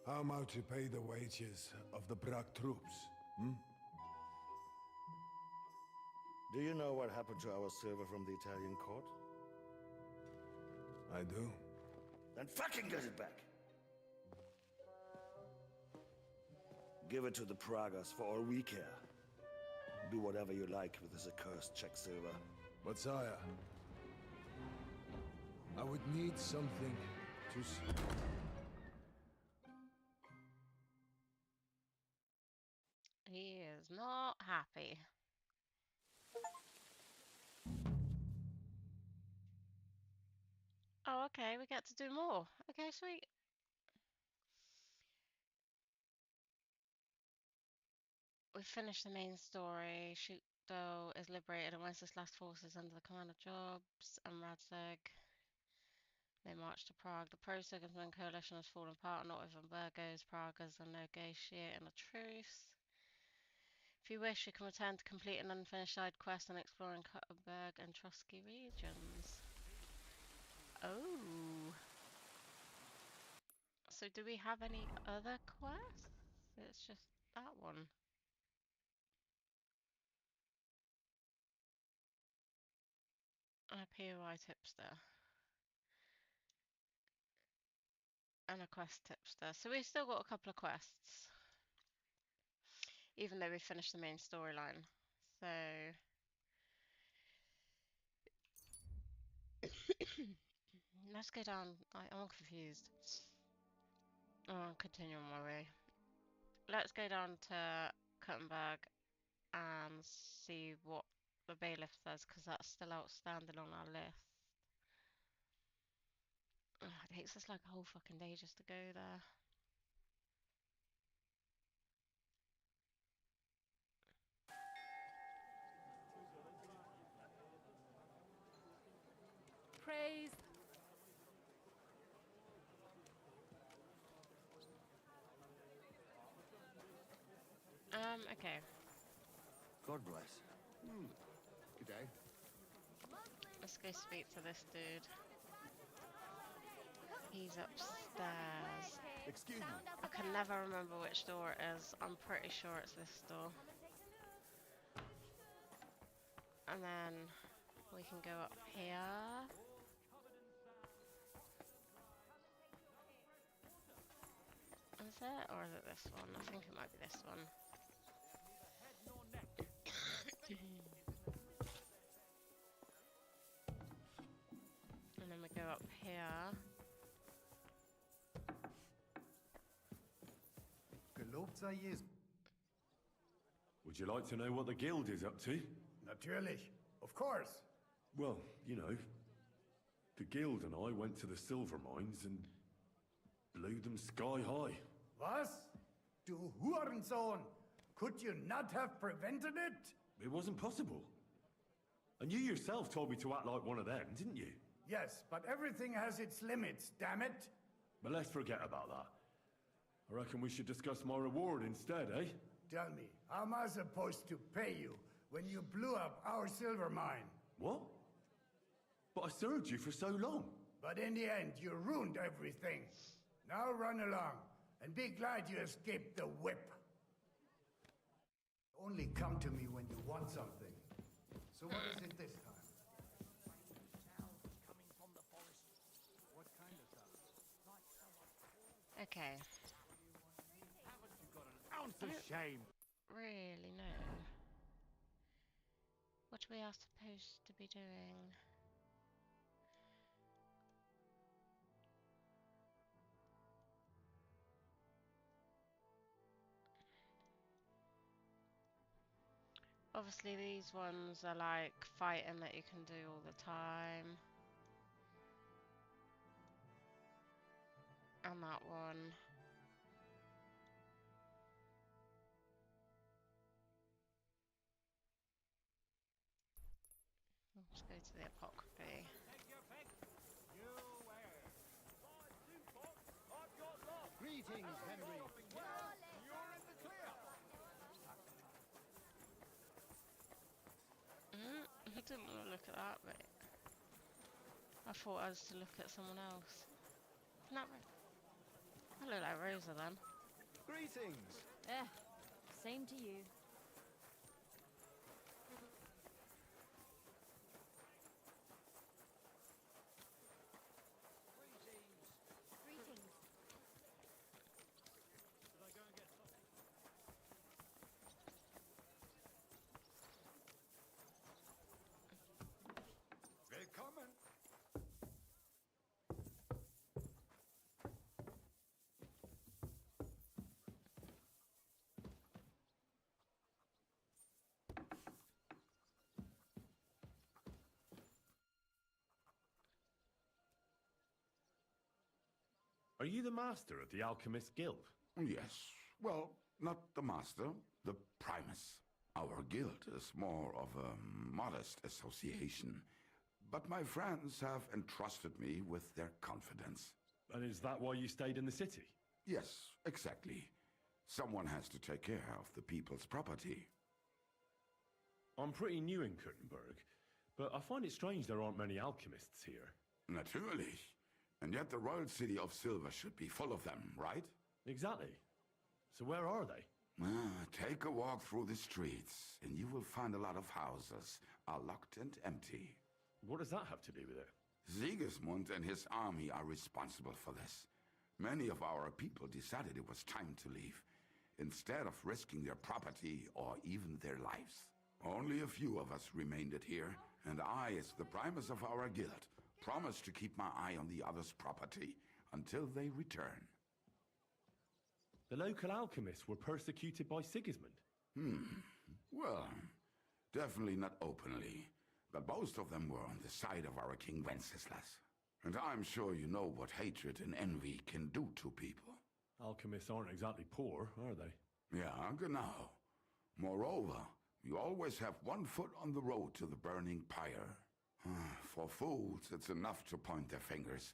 how am I to pay the wages of the Prague troops? Do you know what happened to our silver from the Italian court? I do. Then fucking get it back! Give it to the Pragas for all we care. Do whatever you like with this accursed Czech silver. But sire, I would need something to He is not happy. Oh, okay, we get to do more. Okay, sweet. We finished the main story. Shootdo is liberated and Wenceslas last forces under the command of Jobs and Radzig. They march to Prague. The pro-Sigismund coalition has fallen apart. Not even Burgos, Pragas are negotiating a truce. If you wish, you can return to complete an unfinished side quest and exploring Kuttenberg and Trotsky regions. Oh. So do we have any other quests? It's just that one. A POI tipster. And a quest tipster. So we've still got a couple of quests. Even though we finished the main storyline. So let's go down. I'm confused. I'll continue on my way. Let's go down to Kuttenberg and see what the bailiff says, because that's still outstanding on our list. It takes us like a whole fucking day just to go there. Praise. Okay. God bless. Good day. Let's go speak to this dude. He's upstairs. Excuse me. I can never remember which door it is. I'm pretty sure it's this door. And then we can go up here. Is it? Or is it this one? I think it might be this one. And then we go up here. Gelobt sei Jesus. Would you like to know what the guild is up to? Natürlich. Of course. Well, you know, the guild and I went to the silver mines and blew them sky high. Was? Du Hurensohn! Could you not have prevented it? It wasn't possible. And you yourself told me to act like one of them, didn't you? Yes, but everything has its limits, damn it. But let's forget about that. I reckon we should discuss my reward instead, eh? Tell me, how am I supposed to pay you when you blew up our silver mine? What? But I served you for so long. But in the end, you ruined everything. Now run along, and be glad you escaped the whip. Only come to me when you want something. So what is it this time? Okay. Haven't you got an ounce of shame? Really know what we are supposed to be doing. Obviously these ones are like fighting that you can do all the time. And that one. Let's go to the apocryphy. Greetings, Henry. You're in the clear. I didn't want to look at that bit. I thought I was to look at someone else. Isn't that right? I look like Rosa then. Greetings. Same to you. Greetings. Willkommen. Are you the master of the Alchemist Guild? Yes. Well, not the master, the primus. Our guild is more of a modest association, but my friends have entrusted me with their confidence. And is that why you stayed in the city? Yes, exactly. Someone has to take care of the people's property. I'm pretty new in Kuttenberg, but I find it strange there aren't many alchemists here. Natürlich. And yet the royal city of Silver should be full of them, right? Exactly. So where are they? Take a walk through the streets, and you will find a lot of houses are locked and empty. What does that have to do with it? Sigismund and his army are responsible for this. Many of our people decided it was time to leave, instead of risking their property or even their lives. Only a few of us remained here, and I, as the primus of our guild, promised to keep my eye on the others' property until they return. The local alchemists were persecuted by Sigismund? Well, definitely not openly, but most of them were on the side of our King Wenceslas. And I'm sure you know what hatred and envy can do to people. Alchemists aren't exactly poor, are they? Yeah, genau. Moreover, you always have one foot on the road to the burning pyre. For fools, it's enough to point their fingers,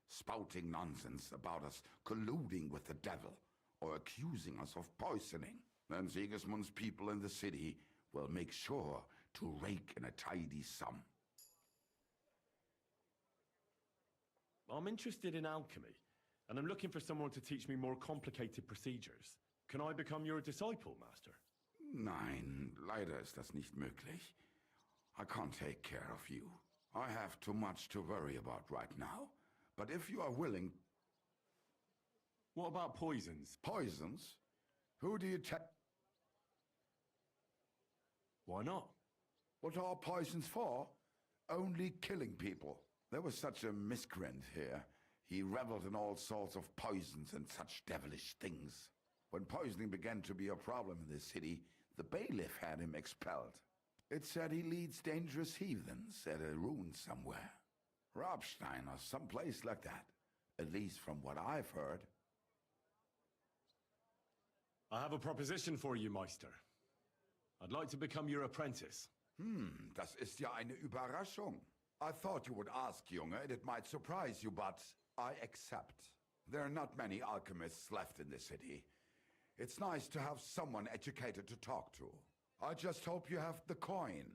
spouting nonsense about us colluding with the devil, or accusing us of poisoning. Then Sigismund's people in the city will make sure to rake in a tidy sum. I'm interested in alchemy, and I'm looking for someone to teach me more complicated procedures. Can I become your disciple, Master? Nein, leider ist das nicht möglich. I can't take care of you. I have too much to worry about right now. But if you are willing... What about poisons? Poisons? Who do you Why not? What are poisons for? Only killing people. There was such a miscreant here. He reveled in all sorts of poisons and such devilish things. When poisoning began to be a problem in the city, the bailiff had him expelled. It said he leads dangerous heathens at a ruin somewhere. Rabstein or someplace like that. At least from what I've heard. I have a proposition for you, Meister. I'd like to become your apprentice. Das ist ja eine Überraschung. I thought you would ask, Junge, and it might surprise you, but I accept. There are not many alchemists left in the city. It's nice to have someone educated to talk to. I just hope you have the coin.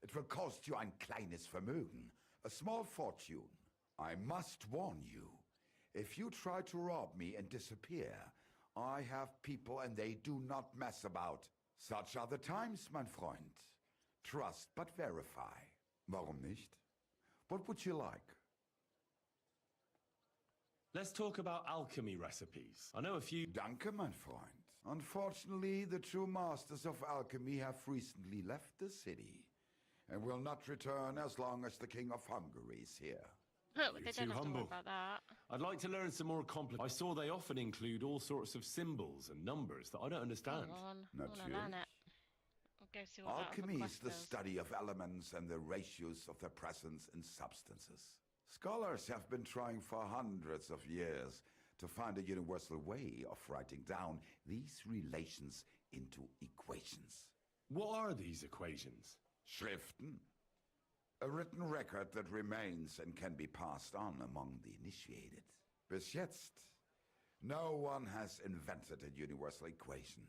It will cost you ein kleines Vermögen, a small fortune. I must warn you, if you try to rob me and disappear, I have people and they do not mess about. Such are the times, mein Freund. Trust but verify. Warum nicht? What would you like? Let's talk about alchemy recipes. I know a few... Danke, mein Freund. Unfortunately, the true masters of alchemy have recently left the city and will not return as long as the King of Hungary is here. They You're don't too have to worry humble. about that. I'd like to learn some more complex... I saw they often include all sorts of symbols and numbers that I don't understand. Hang on. I Not wanna you. learn it. I'll go see what that other Alchemy is quest the is. study of elements and the ratios of their presence in substances. Scholars have been trying for hundreds of years to find a universal way of writing down these relations into equations. What are these equations? Schriften. A written record that remains and can be passed on among the initiated. Bis jetzt, no one has invented a universal equation,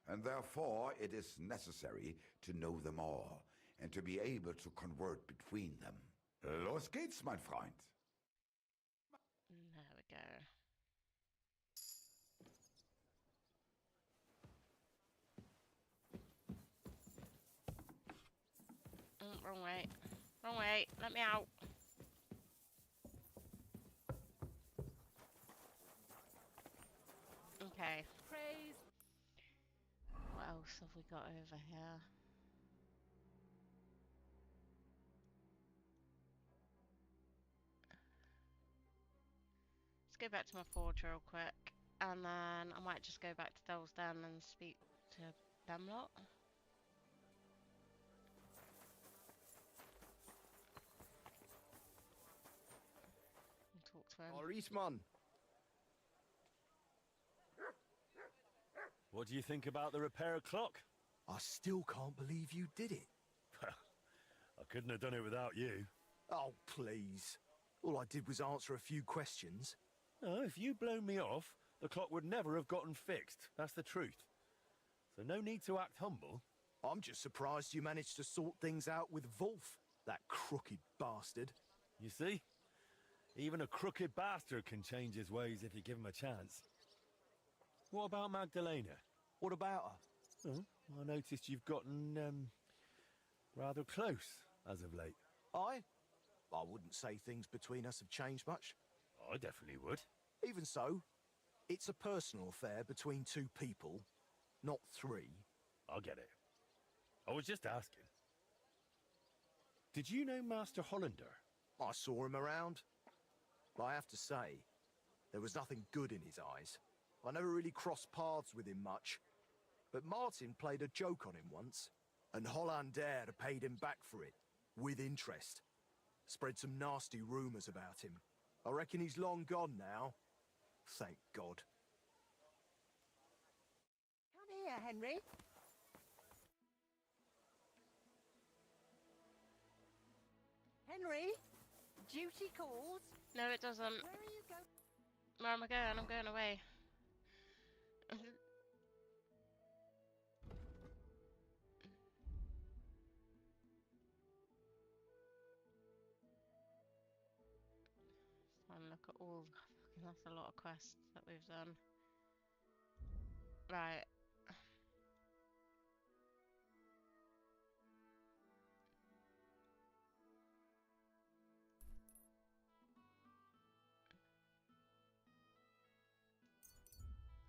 and therefore it is necessary to know them all and to be able to convert between them. Los geht's, mein Freund. There we go. Wrong way. Wrong way. Let me out. Okay. Praise. What else have we got over here? Let's go back to my forge real quick, and then I might just go back to Devil's Den and speak to them lot. And talk to him. Mauriceman. What do you think about the repair clock? I still can't believe you did it. I couldn't have done it without you. Oh, please. All I did was answer a few questions. No, if you'd blown me off, the clock would never have gotten fixed. That's the truth. So no need to act humble. I'm just surprised you managed to sort things out with Wolf, that crooked bastard. You see? Even a crooked bastard can change his ways if you give him a chance. What about Magdalena? What about her? Oh, I noticed you've gotten, rather close as of late. I wouldn't say things between us have changed much. I definitely would. Even so, it's a personal affair between two people, not three. I get it. I was just asking. Did you know Master Hollander? I saw him around. But I have to say, there was nothing good in his eyes. I never really crossed paths with him much. But Martin played a joke on him once, and Hollander paid him back for it, with interest. Spread some nasty rumours about him. I reckon he's long gone now. Thank God. Come here, Henry. Henry, duty calls. No, it doesn't. Where are you going? Where am I going? I'm going away. And look at all. Fucking, that's a lot of quests that we've done. Right.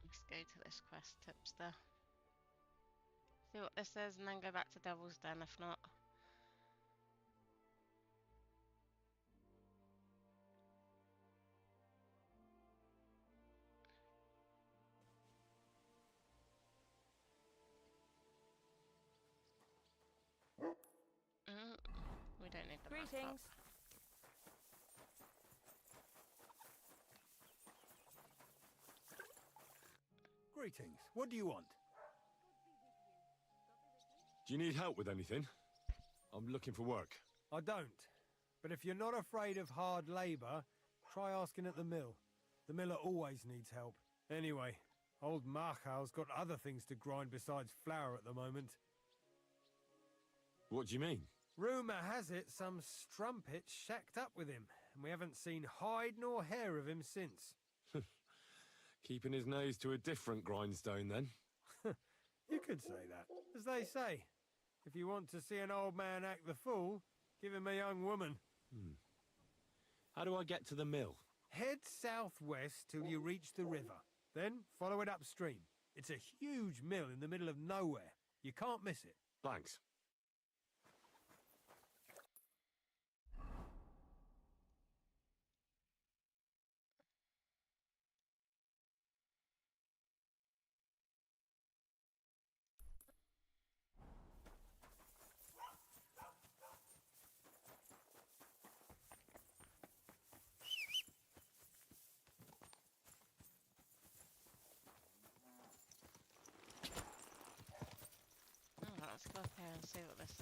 Let's go to this quest tipster. See what this is, and then go back to Devil's Den if not. We don't need the map up. Greetings. Greetings. What do you want? Do you need help with anything? I'm looking for work. I don't. But if you're not afraid of hard labour, try asking at the mill. The miller always needs help. Anyway, old Markow's got other things to grind besides flour at the moment. What do you mean? Rumour has it some strumpet shacked up with him, and we haven't seen hide nor hair of him since. Keeping his nose to a different grindstone, then? You could say that. As they say, if you want to see an old man act the fool, give him a young woman. How do I get to the mill? Head southwest till you reach the river. Then follow it upstream. It's a huge mill in the middle of nowhere. You can't miss it. Thanks. Let's go up here and see what this is.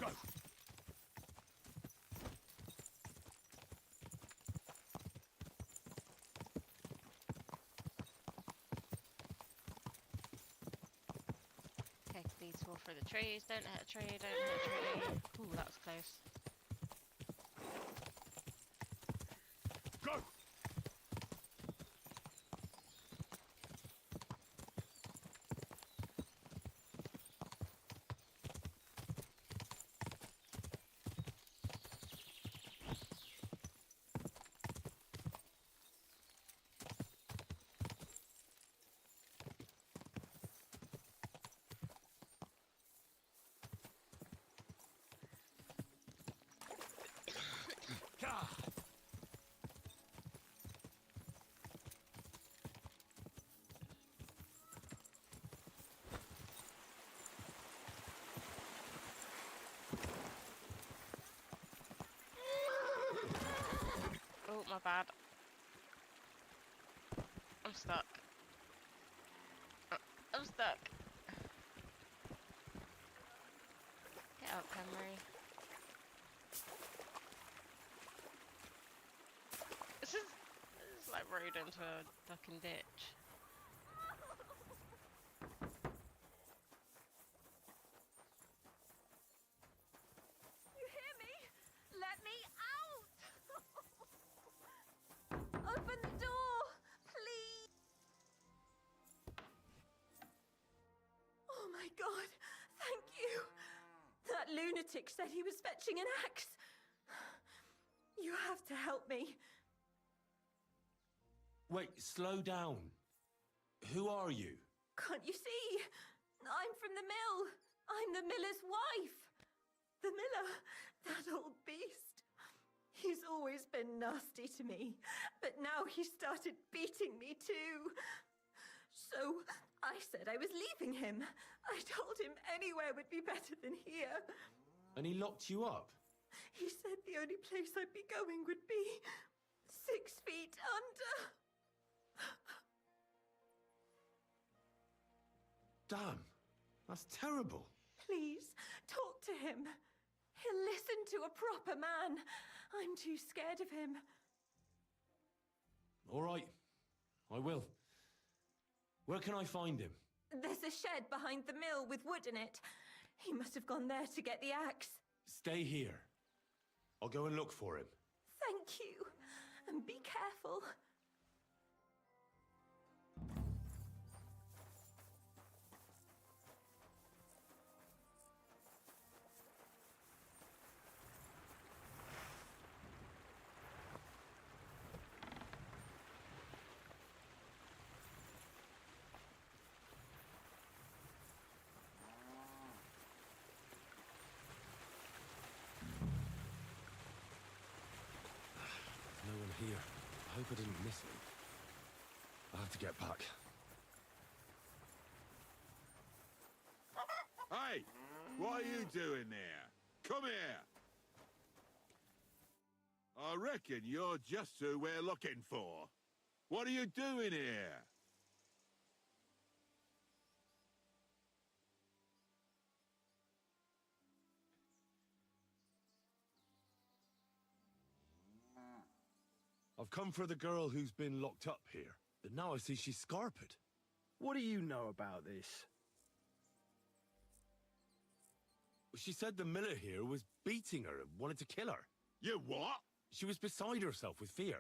Take a detour through the trees. Don't hit a tree, don't hit a tree. Ooh, that was close. Go! Oh, my bad. I'm stuck. I'm stuck. Get up, Henry. This is like rode into a fucking ditch. You hear me? Let me out! Open the door, please! Oh my god, thank you! That lunatic said he was fetching an axe. You have to help me. Wait, slow down. Who are you? Can't you see? I'm from the mill. I'm the miller's wife. The miller, that old beast. He's always been nasty to me, but now he started beating me too. So I said I was leaving him. I told him anywhere would be better than here. And he locked you up? He said the only place I'd be going would be 6 feet under. Damn, that's terrible. Please, talk to him. He'll listen to a proper man. I'm too scared of him. All right, I will. Where can I find him? There's a shed behind the mill with wood in it. He must have gone there to get the axe. Stay here. I'll go and look for him. Thank you. And be careful. No one here. I hope I didn't miss him. I'll have to get back. Hey! What are you doing there? Come here! I reckon you're just who we're looking for. What are you doing here? I've come for the girl who's been locked up here. But now I see she's scarpered. What do you know about this? She said the miller here was beating her and wanted to kill her. You what? She was beside herself with fear.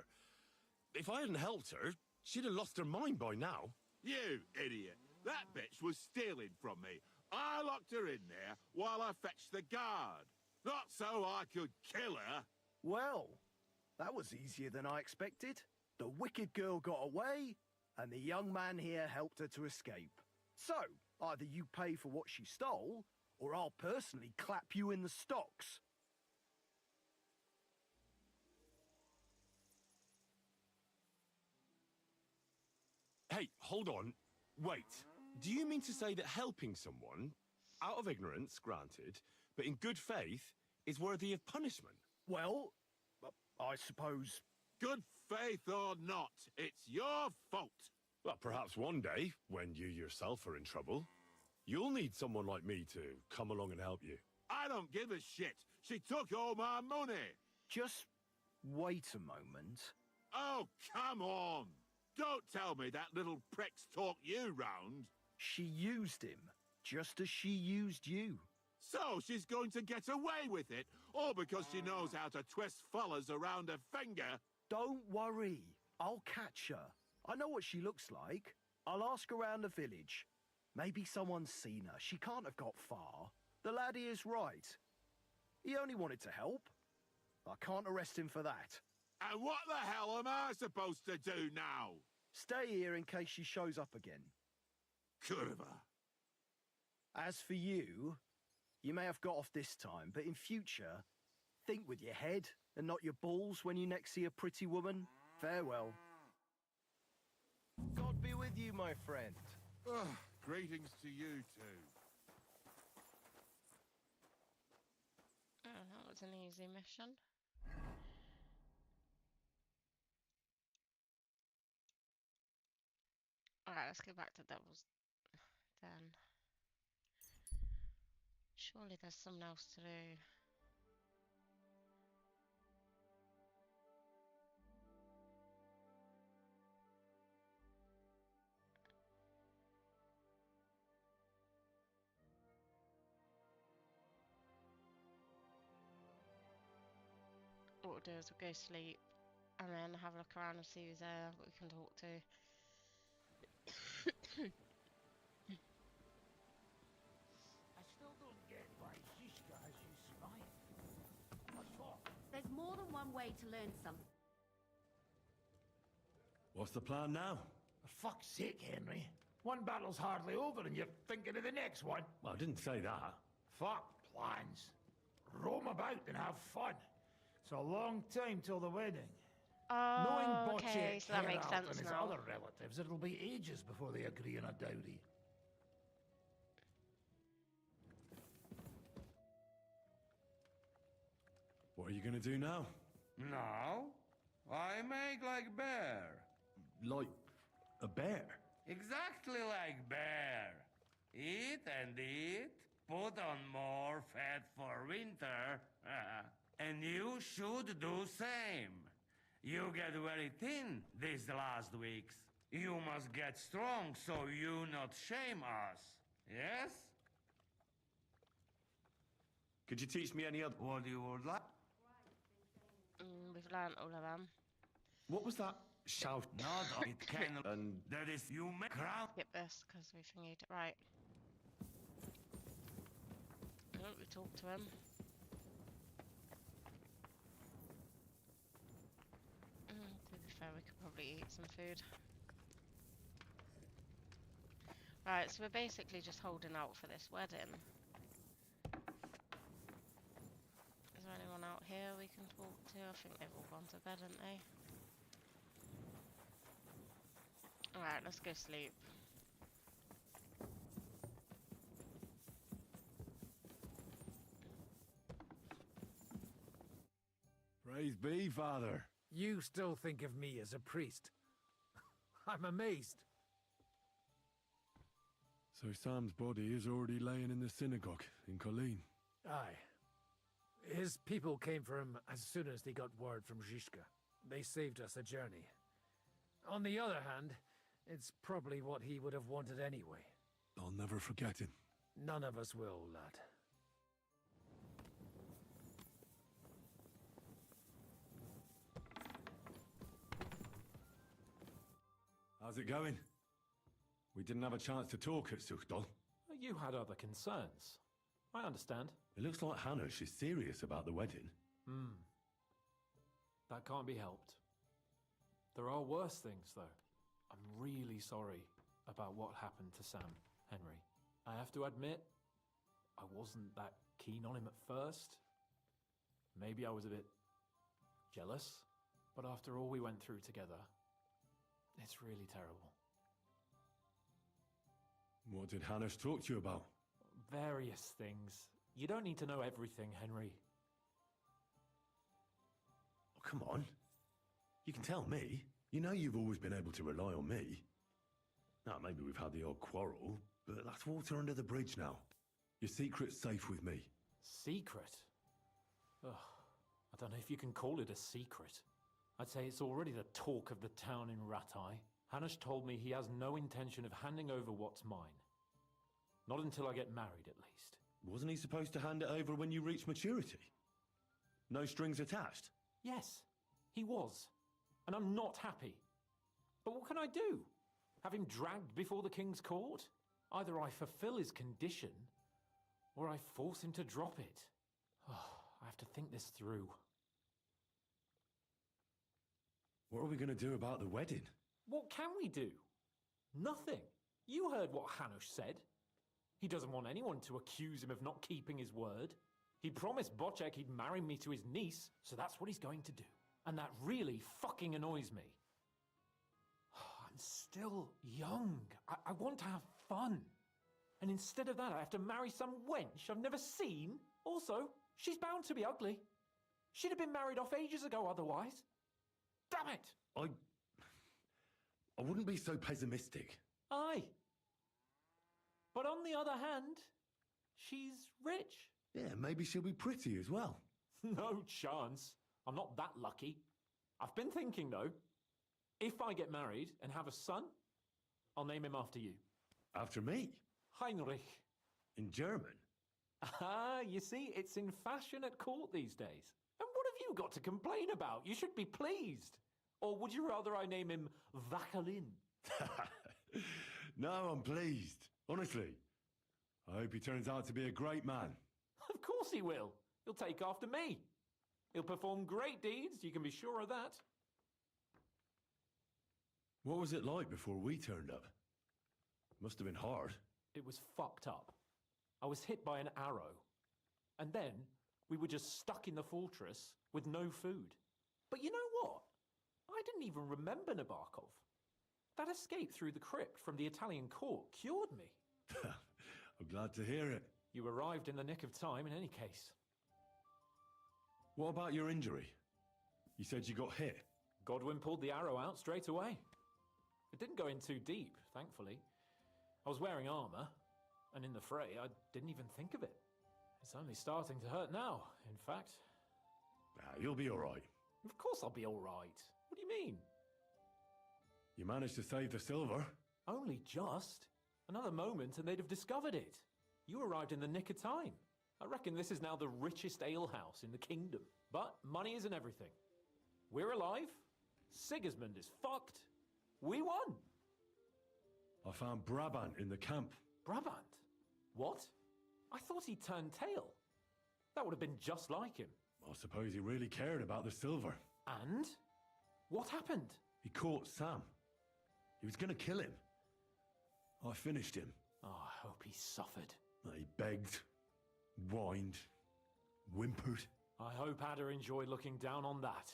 If I hadn't helped her, she'd have lost her mind by now. You idiot. That bitch was stealing from me. I locked her in there while I fetched the guard. Not so I could kill her. Well, that was easier than I expected. The wicked girl got away, and the young man here helped her to escape. So, either you pay for what she stole, or I'll personally clap you in the stocks. Hey, hold on. Wait. Do you mean to say that helping someone, out of ignorance, granted, but in good faith, is worthy of punishment? Well, I suppose... Good faith or not, it's your fault. Well, perhaps one day, when you yourself are in trouble, you'll need someone like me to come along and help you. I don't give a shit. She took all my money. Just wait a moment. Oh, come on. Don't tell me that little prick's talked you round. She used him, just as she used you. So she's going to get away with it, all because she knows how to twist fellas around her finger. Don't worry. I'll catch her. I know what she looks like. I'll ask around the village. Maybe someone's seen her. She can't have got far. The laddie is right. He only wanted to help. I can't arrest him for that. And what the hell am I supposed to do now? Stay here in case she shows up again. Curva. As for you, you may have got off this time, but in future, think with your head and not your balls when you next see a pretty woman. Farewell. God be with you, my friend. Greetings to you too. Oh, that was an easy mission. Alright, let's go back to Devil's Den. Surely there's something else to do. What we'll do is we'll go sleep and then have a look around and see who's there, what we can talk to. I still don't get why Zishka has you spying. What for? There's more than one way to learn something. What's the plan now? For fuck's sake, Henry. One battle's hardly over and you're thinking of the next one. Well, I didn't say that. Fuck plans. Roam about and have fun. It's a long time till the wedding. Knowing Oh, Bocce, okay, so that makes Geralt, sense and his now. other relatives, it'll be ages before they agree on a dowry. What are you going to do now? Now, I make like bear. Like a bear? Exactly like bear. Eat and eat, put on more fat for winter, and you should do same. You get very thin these last weeks. You must get strong so you not shame us. Yes? Could you teach me any other... What you would like? We've learnt all of them. What was that shout? Not it can... And... That is you make crown. Skip this because we thingied it right. Oh, we talked to him. To be fair, we could probably eat some food. Right, so we're basically just holding out for this wedding. Is there anyone out here we can talk to? I think they've all gone to bed, haven't they? Alright, let's go sleep. Praise be, Father. You still think of me as a priest? I'm amazed. So Sam's body is already laying in the synagogue in Colleen. Aye. His people came for him as soon as they got word from Zishka. They saved us a journey. On the other hand, it's probably what he would have wanted anyway. I'll never forget him. None of us will, lad. How's it going? We didn't have a chance to talk at Suchdol. You had other concerns. I understand. It looks like Hanush is serious about the wedding. That can't be helped. There are worse things, though. I'm really sorry about what happened to Sam, Henry. I have to admit, I wasn't that keen on him at first. Maybe I was a bit jealous, but after all we went through together, it's really terrible. What did Hanush talk to you about? Various things. You don't need to know everything, Henry. Oh, come on. You can tell me. You know you've always been able to rely on me. Now, maybe we've had the odd quarrel, but that's water under the bridge now. Your secret's safe with me. Secret? Ugh, I don't know if you can call it a secret. I'd say it's already the talk of the town in Ratai. Hanush told me he has no intention of handing over what's mine. Not until I get married, at least. Wasn't he supposed to hand it over when you reach maturity? No strings attached? Yes, he was. And I'm not happy. But what can I do? Have him dragged before the king's court? Either I fulfill his condition, or I force him to drop it. I have to think this through. What are we going to do about the wedding? What can we do? Nothing. You heard what Hanush said. He doesn't want anyone to accuse him of not keeping his word. He promised Bocek he'd marry me to his niece, so that's what he's going to do. And that really fucking annoys me. I'm still young. I want to have fun. And instead of that, I have to marry some wench I've never seen. Also, she's bound to be ugly. She'd have been married off ages ago otherwise. Damn it! I wouldn't be so pessimistic. Aye. But on the other hand, she's rich. Yeah, maybe she'll be pretty as well. No chance. I'm not that lucky. I've been thinking, though, if I get married and have a son, I'll name him after you. After me? Heinrich. In German? Ah, you see, it's in fashion at court these days. And what have you got to complain about? You should be pleased. Or would you rather I name him Vacalin? No, I'm pleased. Honestly. I hope he turns out to be a great man. Of course he will. He'll take after me. He'll perform great deeds, you can be sure of that. What was it like before we turned up? Must have been hard. It was fucked up. I was hit by an arrow. And then we were just stuck in the fortress with no food. But you know what? I didn't even remember Nabokov. That escape through the crypt from the Italian court cured me. I'm glad to hear it. You arrived in the nick of time in any case. What about your injury? You said you got hit. Godwin pulled the arrow out straight away. It didn't go in too deep, thankfully. I was wearing armor, and in the fray, I didn't even think of it. It's only starting to hurt now, in fact. You'll be all right. Of course I'll be all right. What do you mean? You managed to save the silver. Only just. Another moment and they'd have discovered it. You arrived in the nick of time. I reckon this is now the richest alehouse in the kingdom. But money isn't everything. We're alive. Sigismund is fucked. We won. I found Brabant in the camp. Brabant? What? I thought he turned tail. That would have been just like him. I suppose he really cared about the silver. And? What happened? He caught Sam. He was going to kill him. I finished him. Oh, I hope he suffered. He begged, whined, whimpered. I hope Ada enjoyed looking down on that.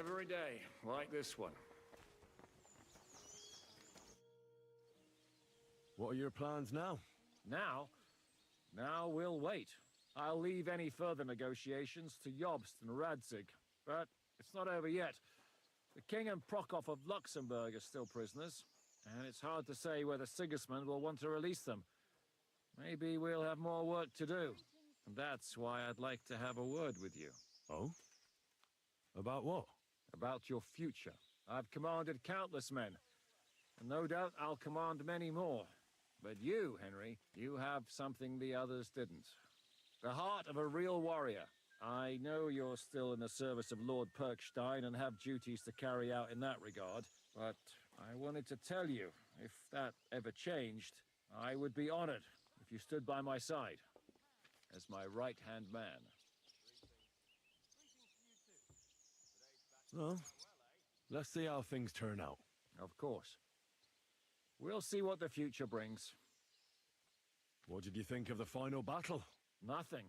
Every day, like this one. What are your plans now? Now we'll wait. I'll leave any further negotiations to Jobst and Radzig, but it's not over yet. The King and Prokop of Luxembourg are still prisoners, and it's hard to say whether Sigismund will want to release them. Maybe we'll have more work to do, and that's why I'd like to have a word with you. Oh? About what? About your future. I've commanded countless men, and no doubt I'll command many more. But you, Henry, you have something the others didn't. The heart of a real warrior. I know you're still in the service of Lord Perkstein and have duties to carry out in that regard, but I wanted to tell you, if that ever changed, I would be honored if you stood by my side as my right-hand man. Well, let's see how things turn out. Of course. We'll see what the future brings. What did you think of the final battle? Nothing.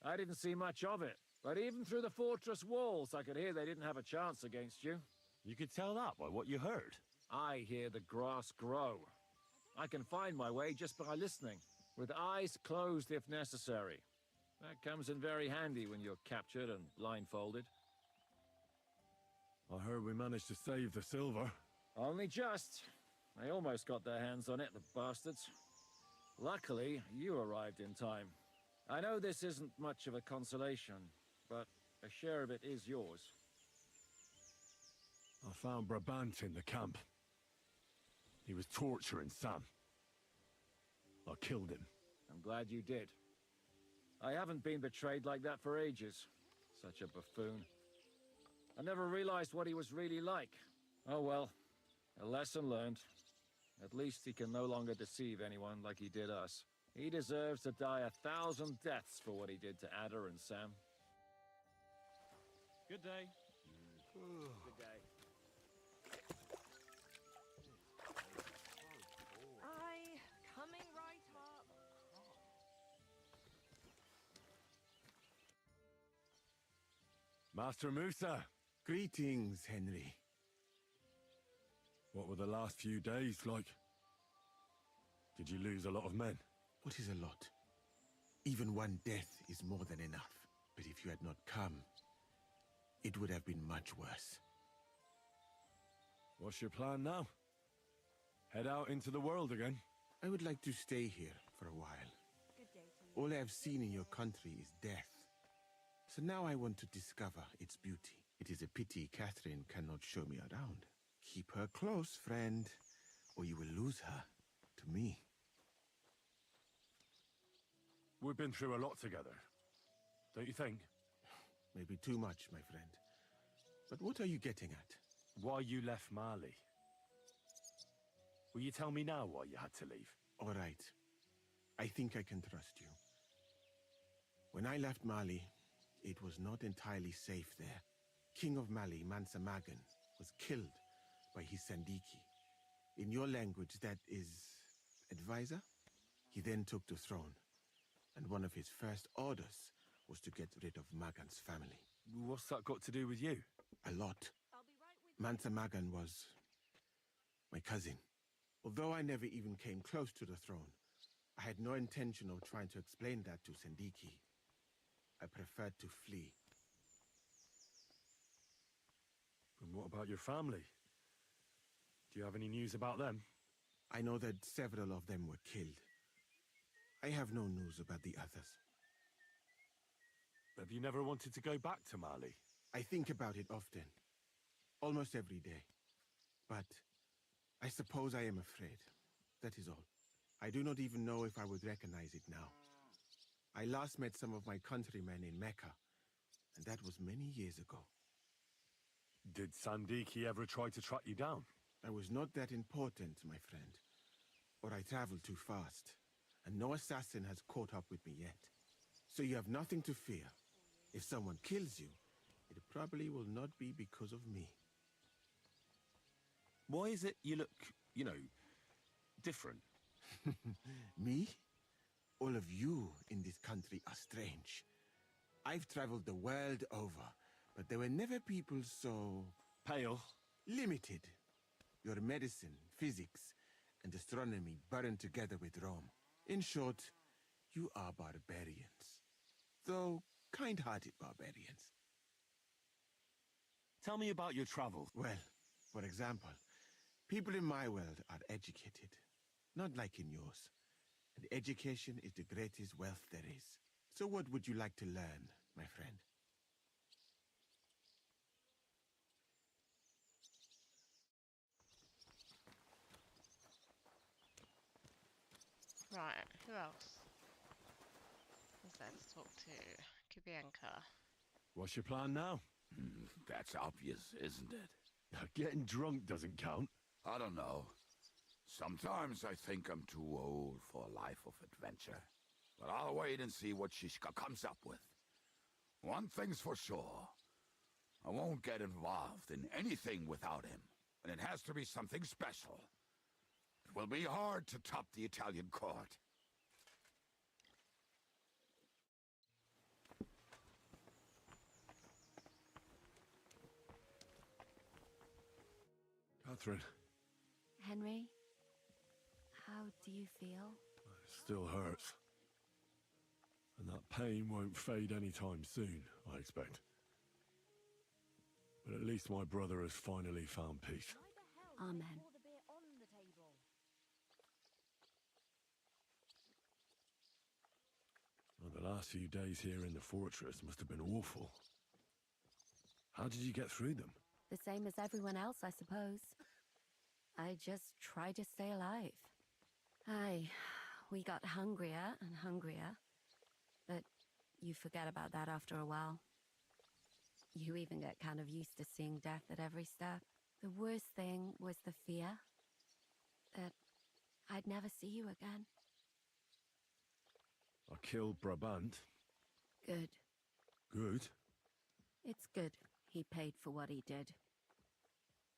I didn't see much of it, but even through the fortress walls, I could hear they didn't have a chance against you. You could tell that by what you heard. I hear the grass grow. I can find my way just by listening, with eyes closed if necessary. That comes in very handy when you're captured and blindfolded. I heard we managed to save the silver. Only just. They almost got their hands on it, the bastards. Luckily, you arrived in time. I know this isn't much of a consolation, but a share of it is yours. I found Brabant in the camp. He was torturing Sam. I killed him. I'm glad you did. I haven't been betrayed like that for ages. Such a buffoon. I never realized what he was really like. Oh well, a lesson learned. At least he can no longer deceive anyone like he did us. He deserves to die 1,000 deaths for what he did to Ada and Sam. Good day. Good day. Coming right up. Master Musa. Greetings, Henry. What were the last few days like? Did you lose a lot of men? What is a lot? Even one death is more than enough. But if you had not come, it would have been much worse. What's your plan now? Head out into the world again? I would like to stay here for a while. Good day to you. All I have seen in your country is death. So now I want to discover its beauty. It is a pity Catherine cannot show me around. Keep her close, friend, or you will lose her to me. We've been through a lot together. Don't you think? Maybe too much, my friend. But what are you getting at? Why you left Mali. Will you tell me now why you had to leave? All right. I think I can trust you. When I left Mali, it was not entirely safe there. King of Mali, Mansa Magan, was killed by his Sandiki. In your language, that is advisor? He then took the throne, and one of his first orders was to get rid of Magan's family. What's that got to do with you? A lot. Mansa Magan was my cousin. Although I never even came close to the throne, I had no intention of trying to explain that to Sandiki. I preferred to flee. And what about your family? Do you have any news about them? I know that several of them were killed. I have no news about the others. Have you never wanted to go back to Mali? I think about it often. Almost every day. But I suppose I am afraid. That is all. I do not even know if I would recognize it now. I last met some of my countrymen in Mecca, and that was many years ago. Did Sandiki ever try to track you down? I was not that important, my friend. Or I traveled too fast, and no assassin has caught up with me yet. So you have nothing to fear. If someone kills you, it probably will not be because of me. Why is it you look, you know, different? Me? All of you in this country are strange. I've traveled the world over, But there were never people so... Pale. Limited. Your medicine, physics, and astronomy burned together with Rome. In short, you are barbarians. Though kind-hearted barbarians. Tell me about your travels. Well, for example, people in my world are educated. Not like in yours. And education is the greatest wealth there is. So what would you like to learn, my friend? Right, who else? Who's there to talk to? Kubienka. What's your plan now? That's obvious, isn't it? Getting drunk doesn't count. I don't know. Sometimes I think I'm too old for a life of adventure. But I'll wait and see what Shishka comes up with. One thing's for sure. I won't get involved in anything without him. And it has to be something special. It will be hard to top the Italian court. Catherine, Henry, how do you feel? it still hurts. And that pain won't fade anytime soon, I expect. But at least my brother has finally found peace. Amen. Well, the last few days here in the fortress must have been awful. How did you get through them? The same as everyone else, I suppose. I just try to stay alive. We got hungrier and hungrier. But you forget about that after a while. You even get kind of used to seeing death at every step. The worst thing was the fear that I'd never see you again. I killed Brabant. Good. Good? It's good he paid for what he did.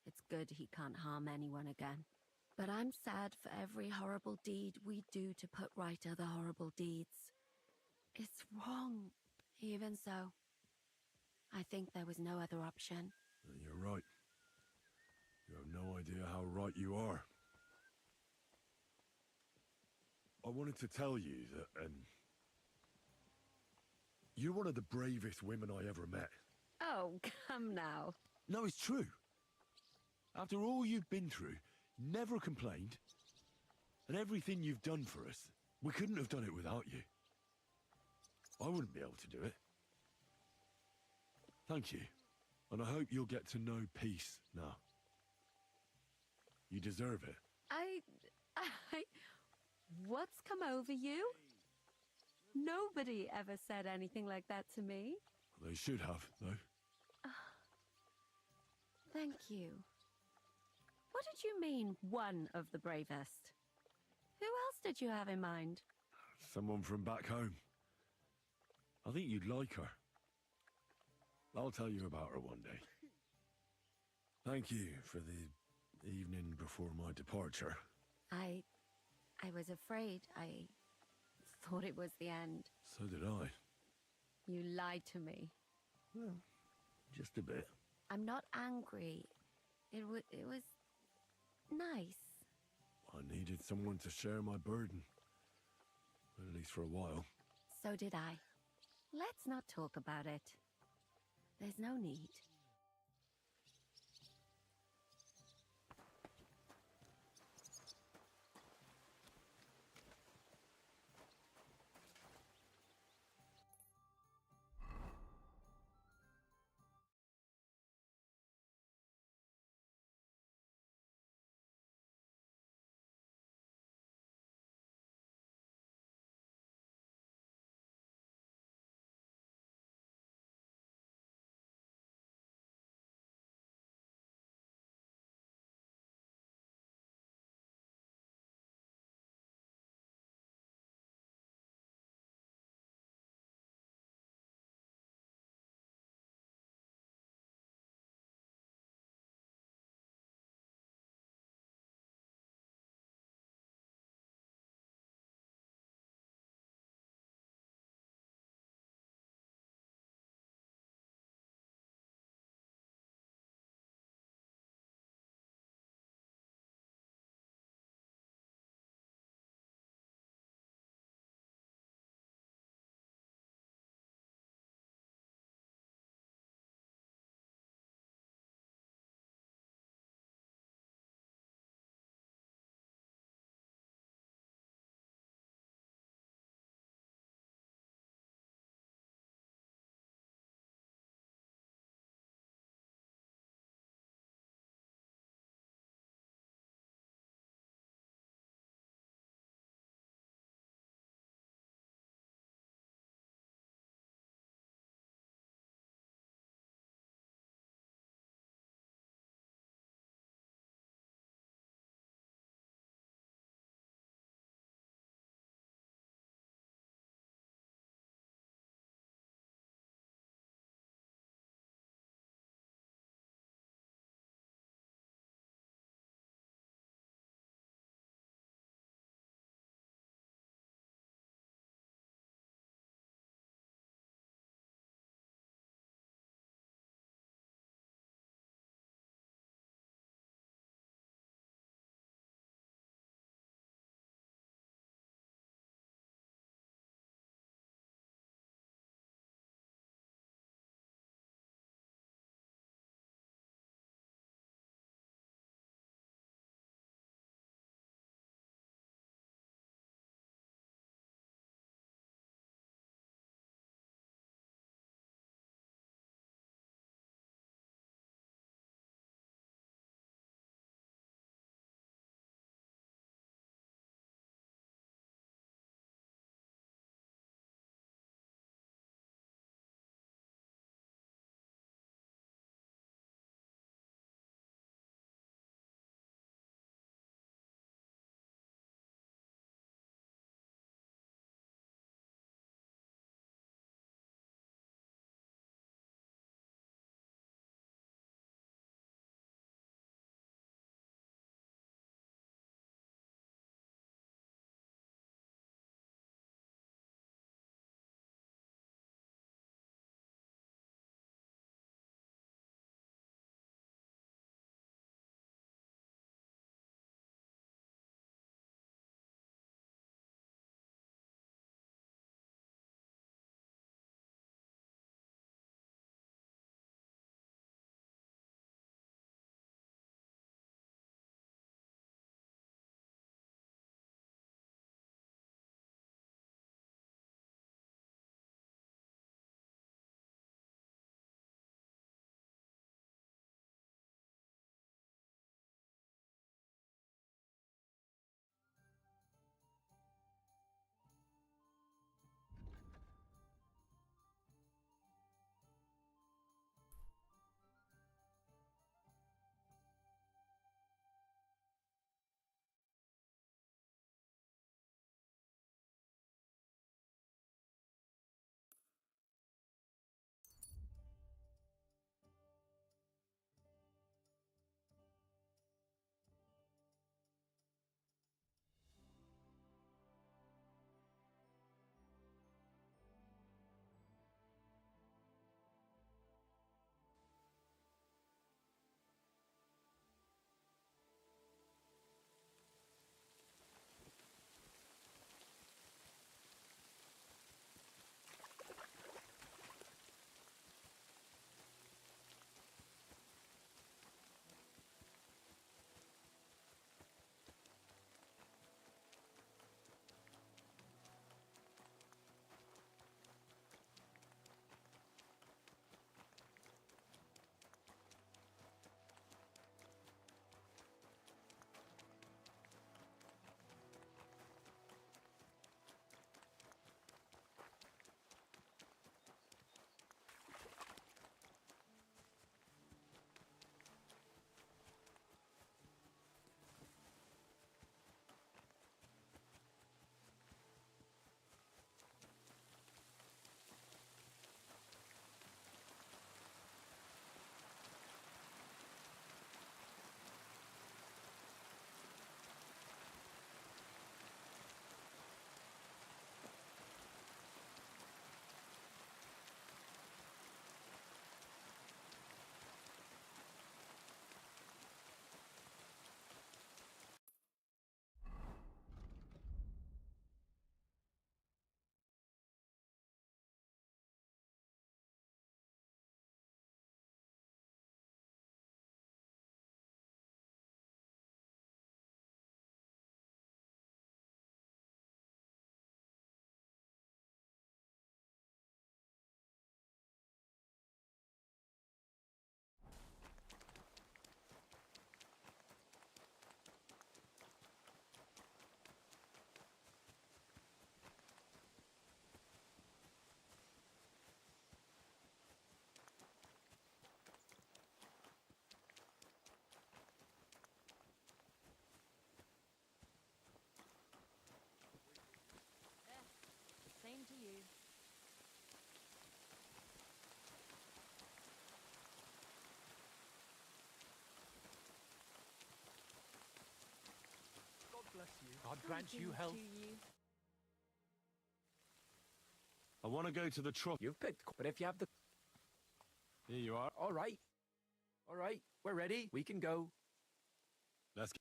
It's good he can't harm anyone again. But I'm sad for every horrible deed we do to put right other horrible deeds. It's wrong. Even so, I think there was no other option. You're right. You have no idea how right you are. I wanted to tell you that, you're one of the bravest women I ever met. Oh, come now. No, it's true. After all you've been through, never complained. And everything you've done for us, we couldn't have done it without you. I wouldn't be able to do it. Thank you. And I hope you'll get to know peace now. You deserve it. What's come over you? Nobody ever said anything like that to me. They should have, though. Thank you. What did you mean, one of the bravest? Who else did you have in mind? Someone from back home. I think you'd like her. I'll tell you about her one day. Thank you for the evening before my departure. I was afraid. I thought it was the end. So did I. You lied to me. Well, just a bit. I'm not angry. It was nice. I needed someone to share my burden. At least for a while. So did I. Let's not talk about it. There's no need. God grant you health. I want to go to the trough. You've picked, but if you have the... Here you are. All right. All right, we're ready. We can go. Let's go.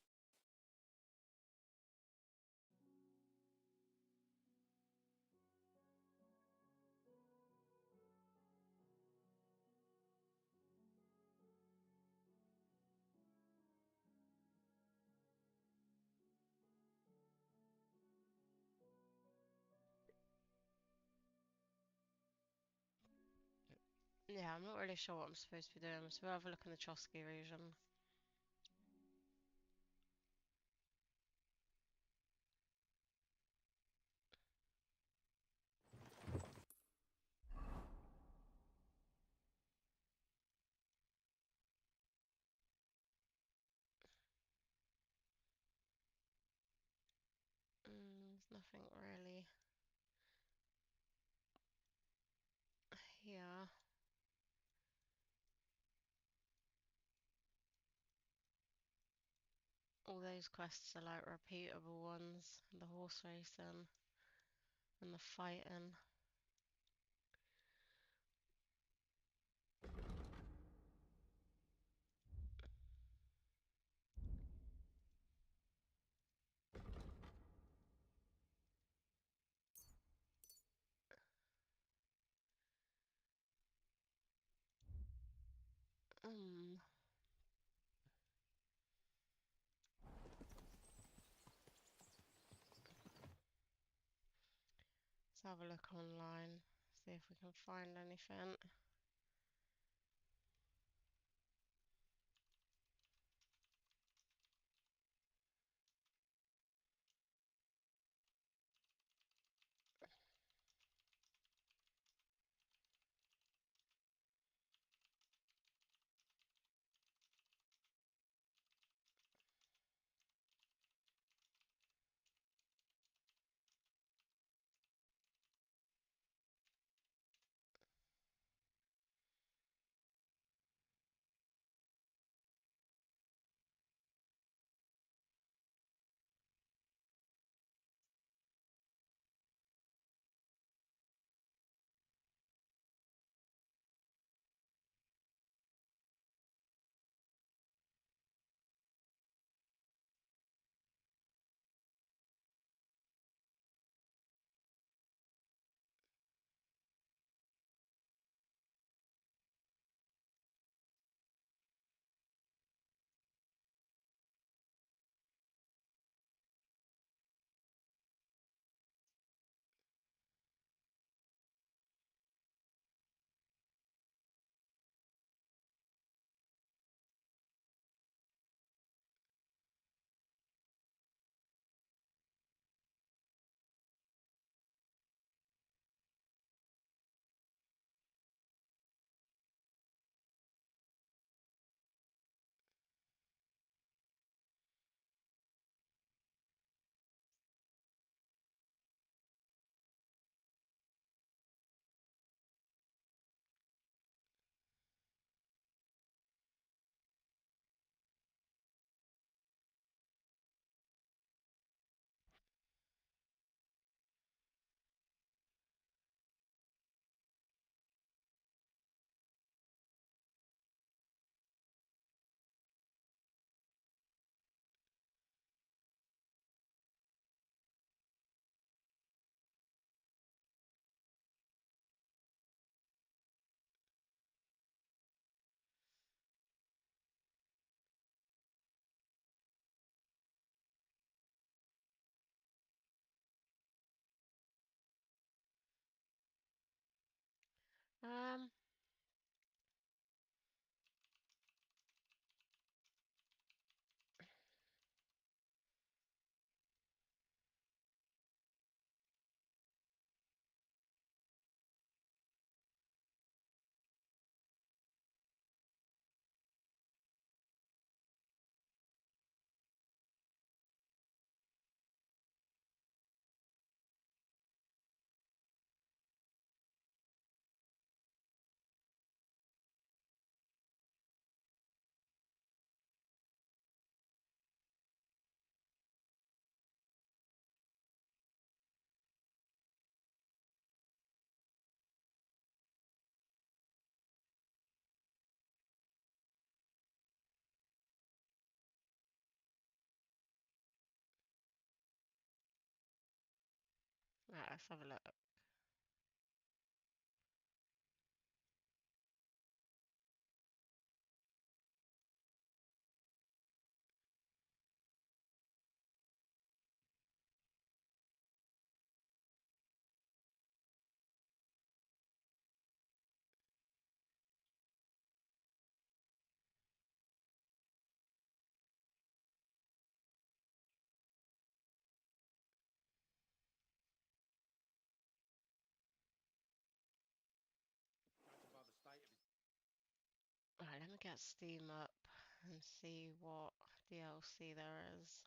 Yeah, I'm not really sure what I'm supposed to be doing, so we'll have a look in the Chosky region. There's nothing really here. All those quests are like repeatable ones, the horse racing and the fighting. Let's have a look online, see if we can find anything. Um, Right, let's have a look. Right, let me get Steam up and see what DLC there is.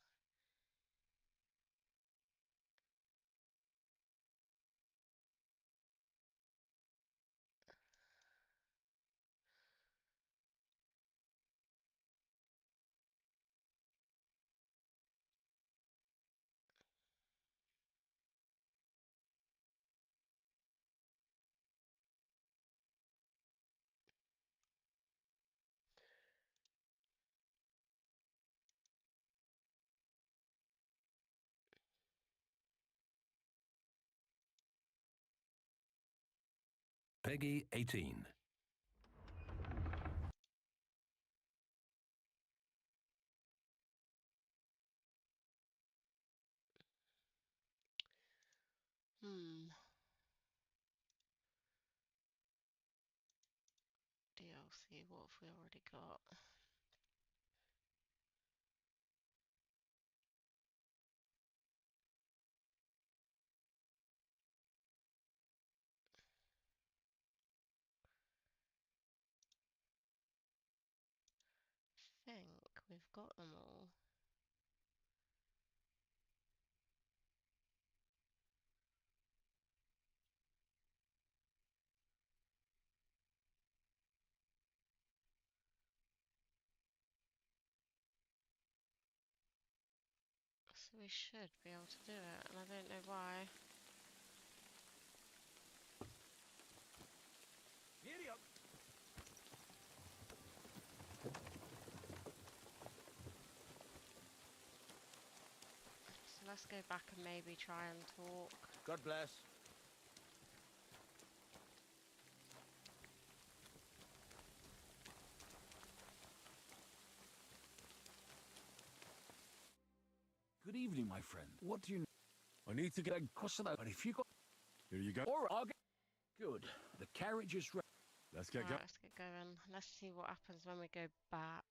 Peggy 18. DLC, what have we already got? I think we've got them all. So we should be able to do it, and I don't know why. Giddy up. So let's go back and maybe try and talk. God bless. Good evening, my friend. What do you need? I need to get across that, but if you got... Here you go. All right, I'll get... Good. The carriage is ready. Let's get Right, going. let's get going. Let's see what happens when we go back.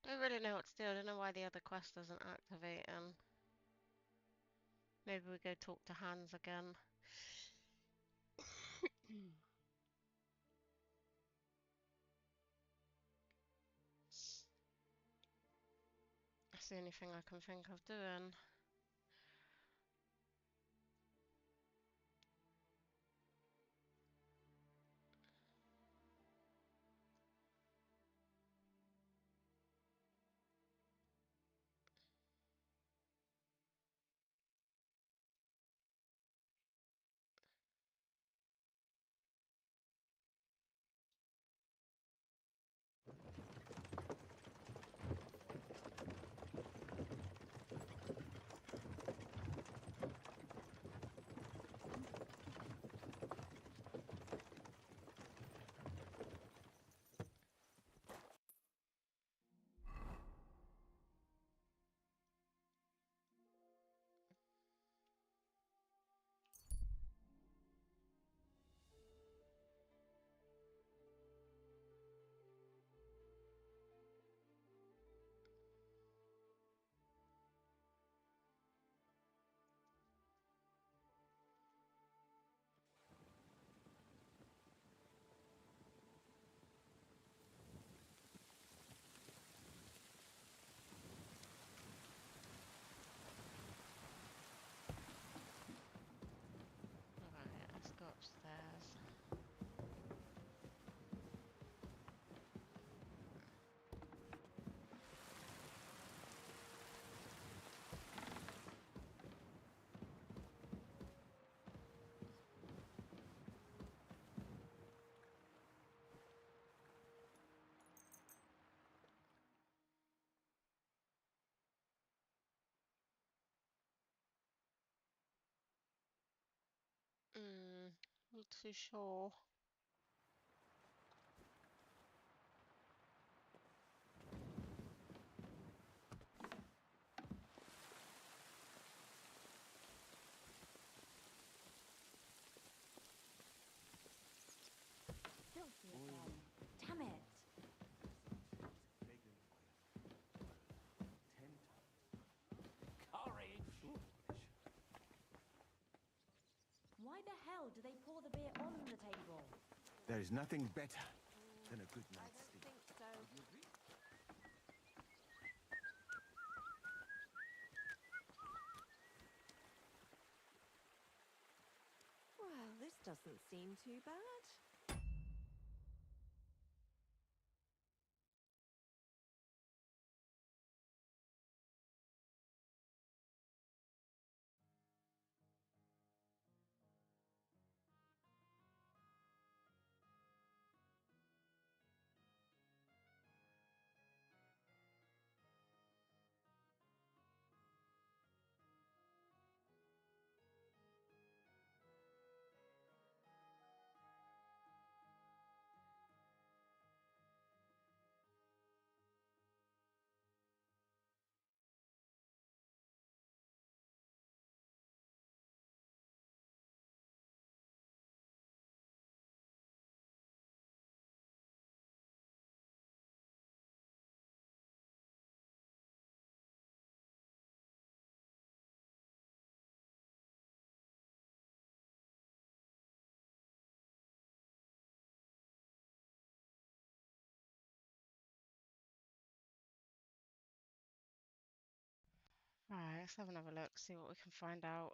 Don't really know what to do. I don't know why the other quest doesn't activate. Maybe we go talk to Hans again. That's the only thing I can think of doing. Not too sure. Filthy again. Damn it. Why the hell do they pour the beer on the table? There is nothing better than a good night's I sleep. don't think so. Well, this doesn't seem too bad. Right, let's have another look, see what we can find out.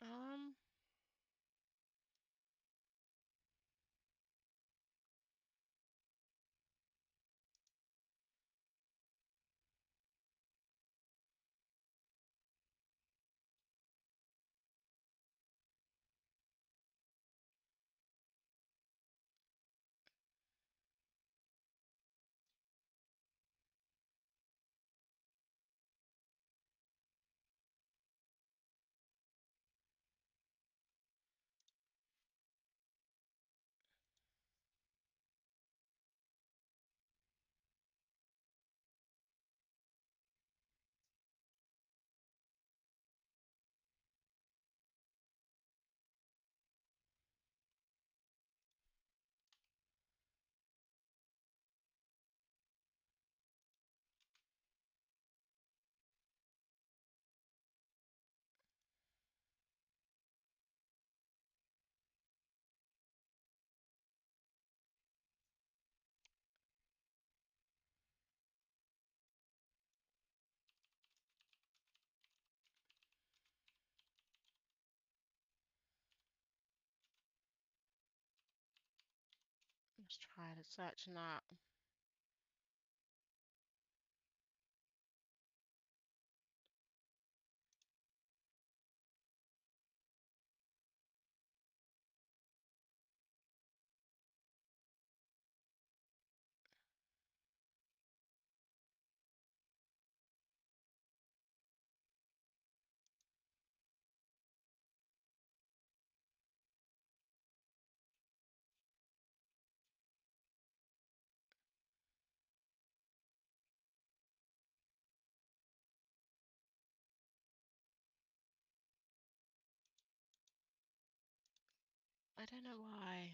Um, let's try to search that. I don't know why.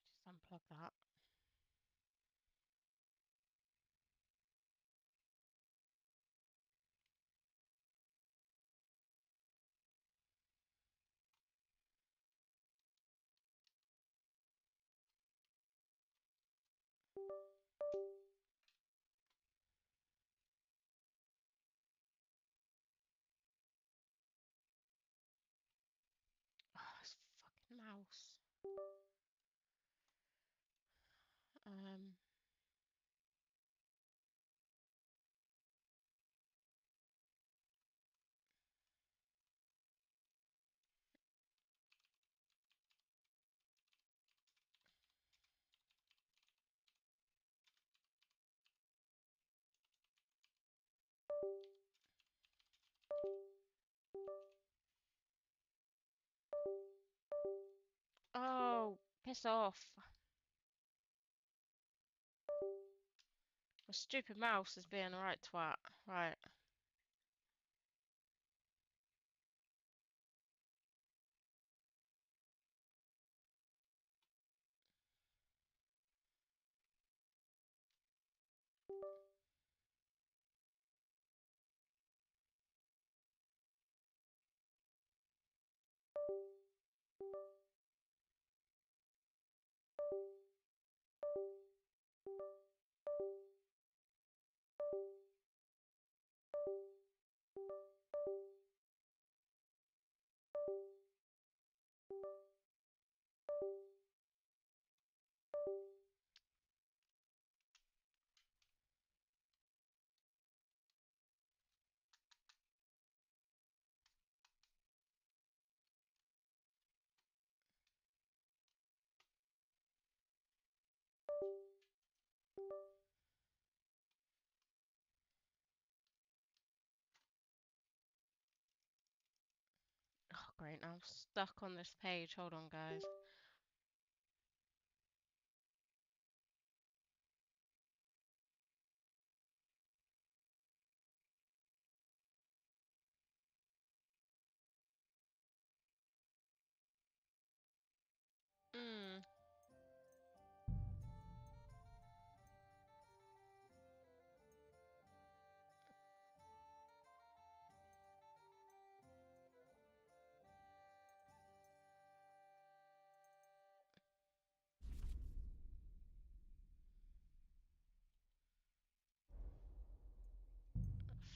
Just unplug that. Oh, this fucking mouse. Oh, piss off. The stupid mouse is being a right twat. Right. Oh, great. Now I'm stuck on this page. Hold on, guys. Hmm.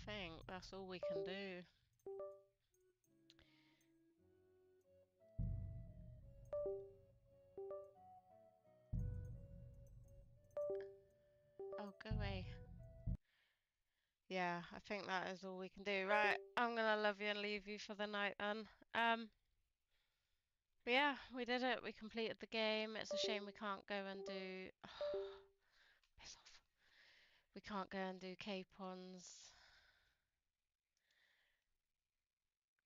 I think that's all we can do. Oh, go away. Yeah, I think that is all we can do. Right, I'm gonna love you and leave you for the night then. But yeah, we did it. We completed the game. It's a shame we can't go and do... piss off. We can't go and do Capon's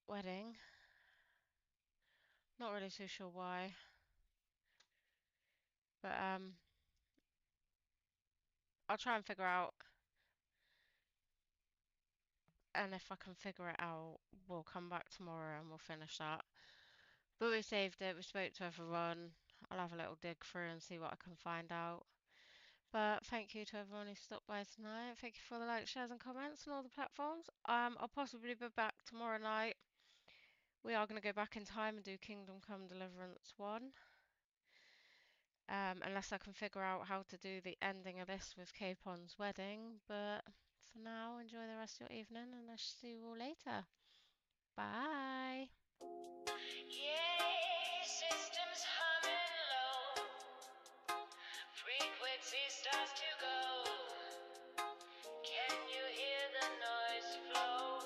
wedding. Not really too sure why. But I'll try and figure out. And if I can figure it out, we'll come back tomorrow and we'll finish that. But we saved it. We spoke to everyone. I'll have a little dig through and see what I can find out. But thank you to everyone who stopped by tonight. Thank you for the likes, shares, and comments on all the platforms. I'll possibly be back tomorrow night. We are going to go back in time and do Kingdom Come Deliverance 1. Unless I can figure out how to do the ending of this with Capon's wedding. But for now, enjoy the rest of your evening and I shall see you all later. Bye. Yeah, systems humming low. Frequency starts to go. Can you hear the noise flow?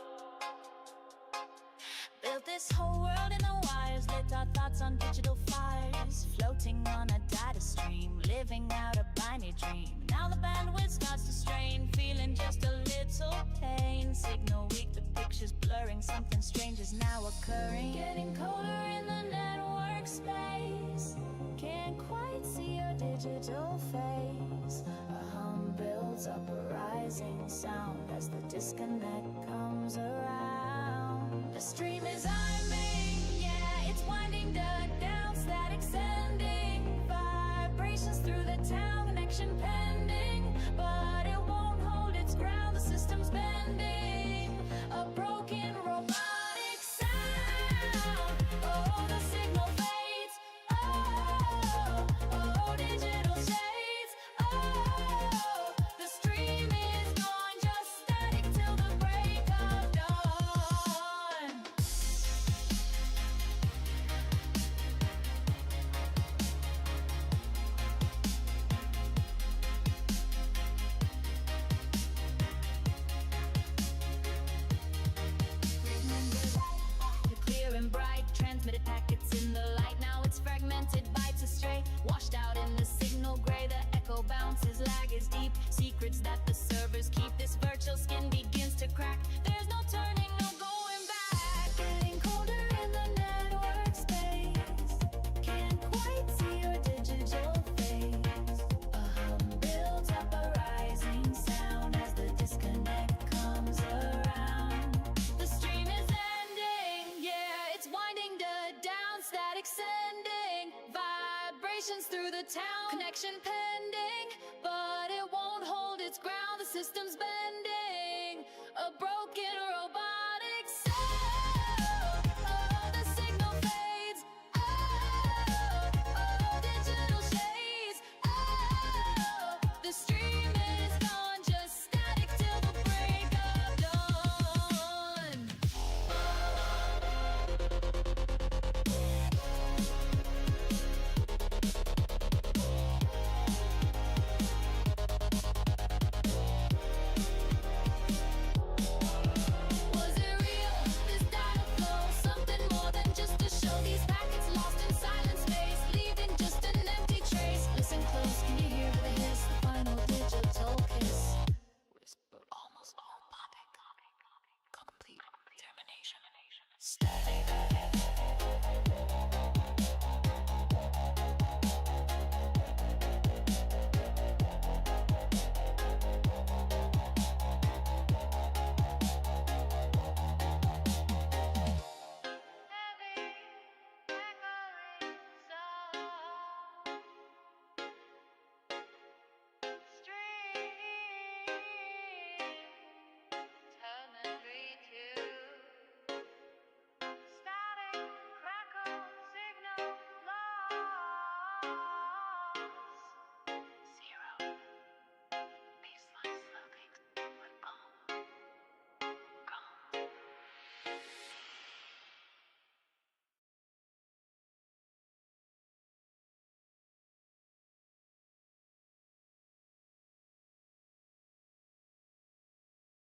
Built this whole world in the wires, lit our thoughts on digital fires, floating on a data stream, living out a binary dream. Now the bandwidth starts to strain, feeling just a little pain. Signal weak, the picture's blurring, something strange is now occurring. Getting colder in the network space, can't quite see your digital face. A hum builds up, a rising sound as the disconnect comes around. The stream is arming, yeah, it's winding down, static static sending. Vibrations through the town, connection pending. But it won't hold its ground, the system's bending. A broken robotic sound. Oh, the signal fades. Oh, oh, digital shades. Oh, the stream is gone, just static till the break of dawn. Clear and bright, transmitted packets in the light. Now it's fragmented, bytes astray, washed out in the signal gray. The echo bounces, lag is deep. Secrets that the servers keep. This virtual skin begins to crack. There's no turning, no going back. Getting colder in the network space. Can't quite see your digital face. A hum builds up, a rising sound as the disconnect comes around. The stream is ending, yeah, it's winding down, static sending. Vibrations through the town, connection pending. But it won't hold its ground, the system's bending. A broken road.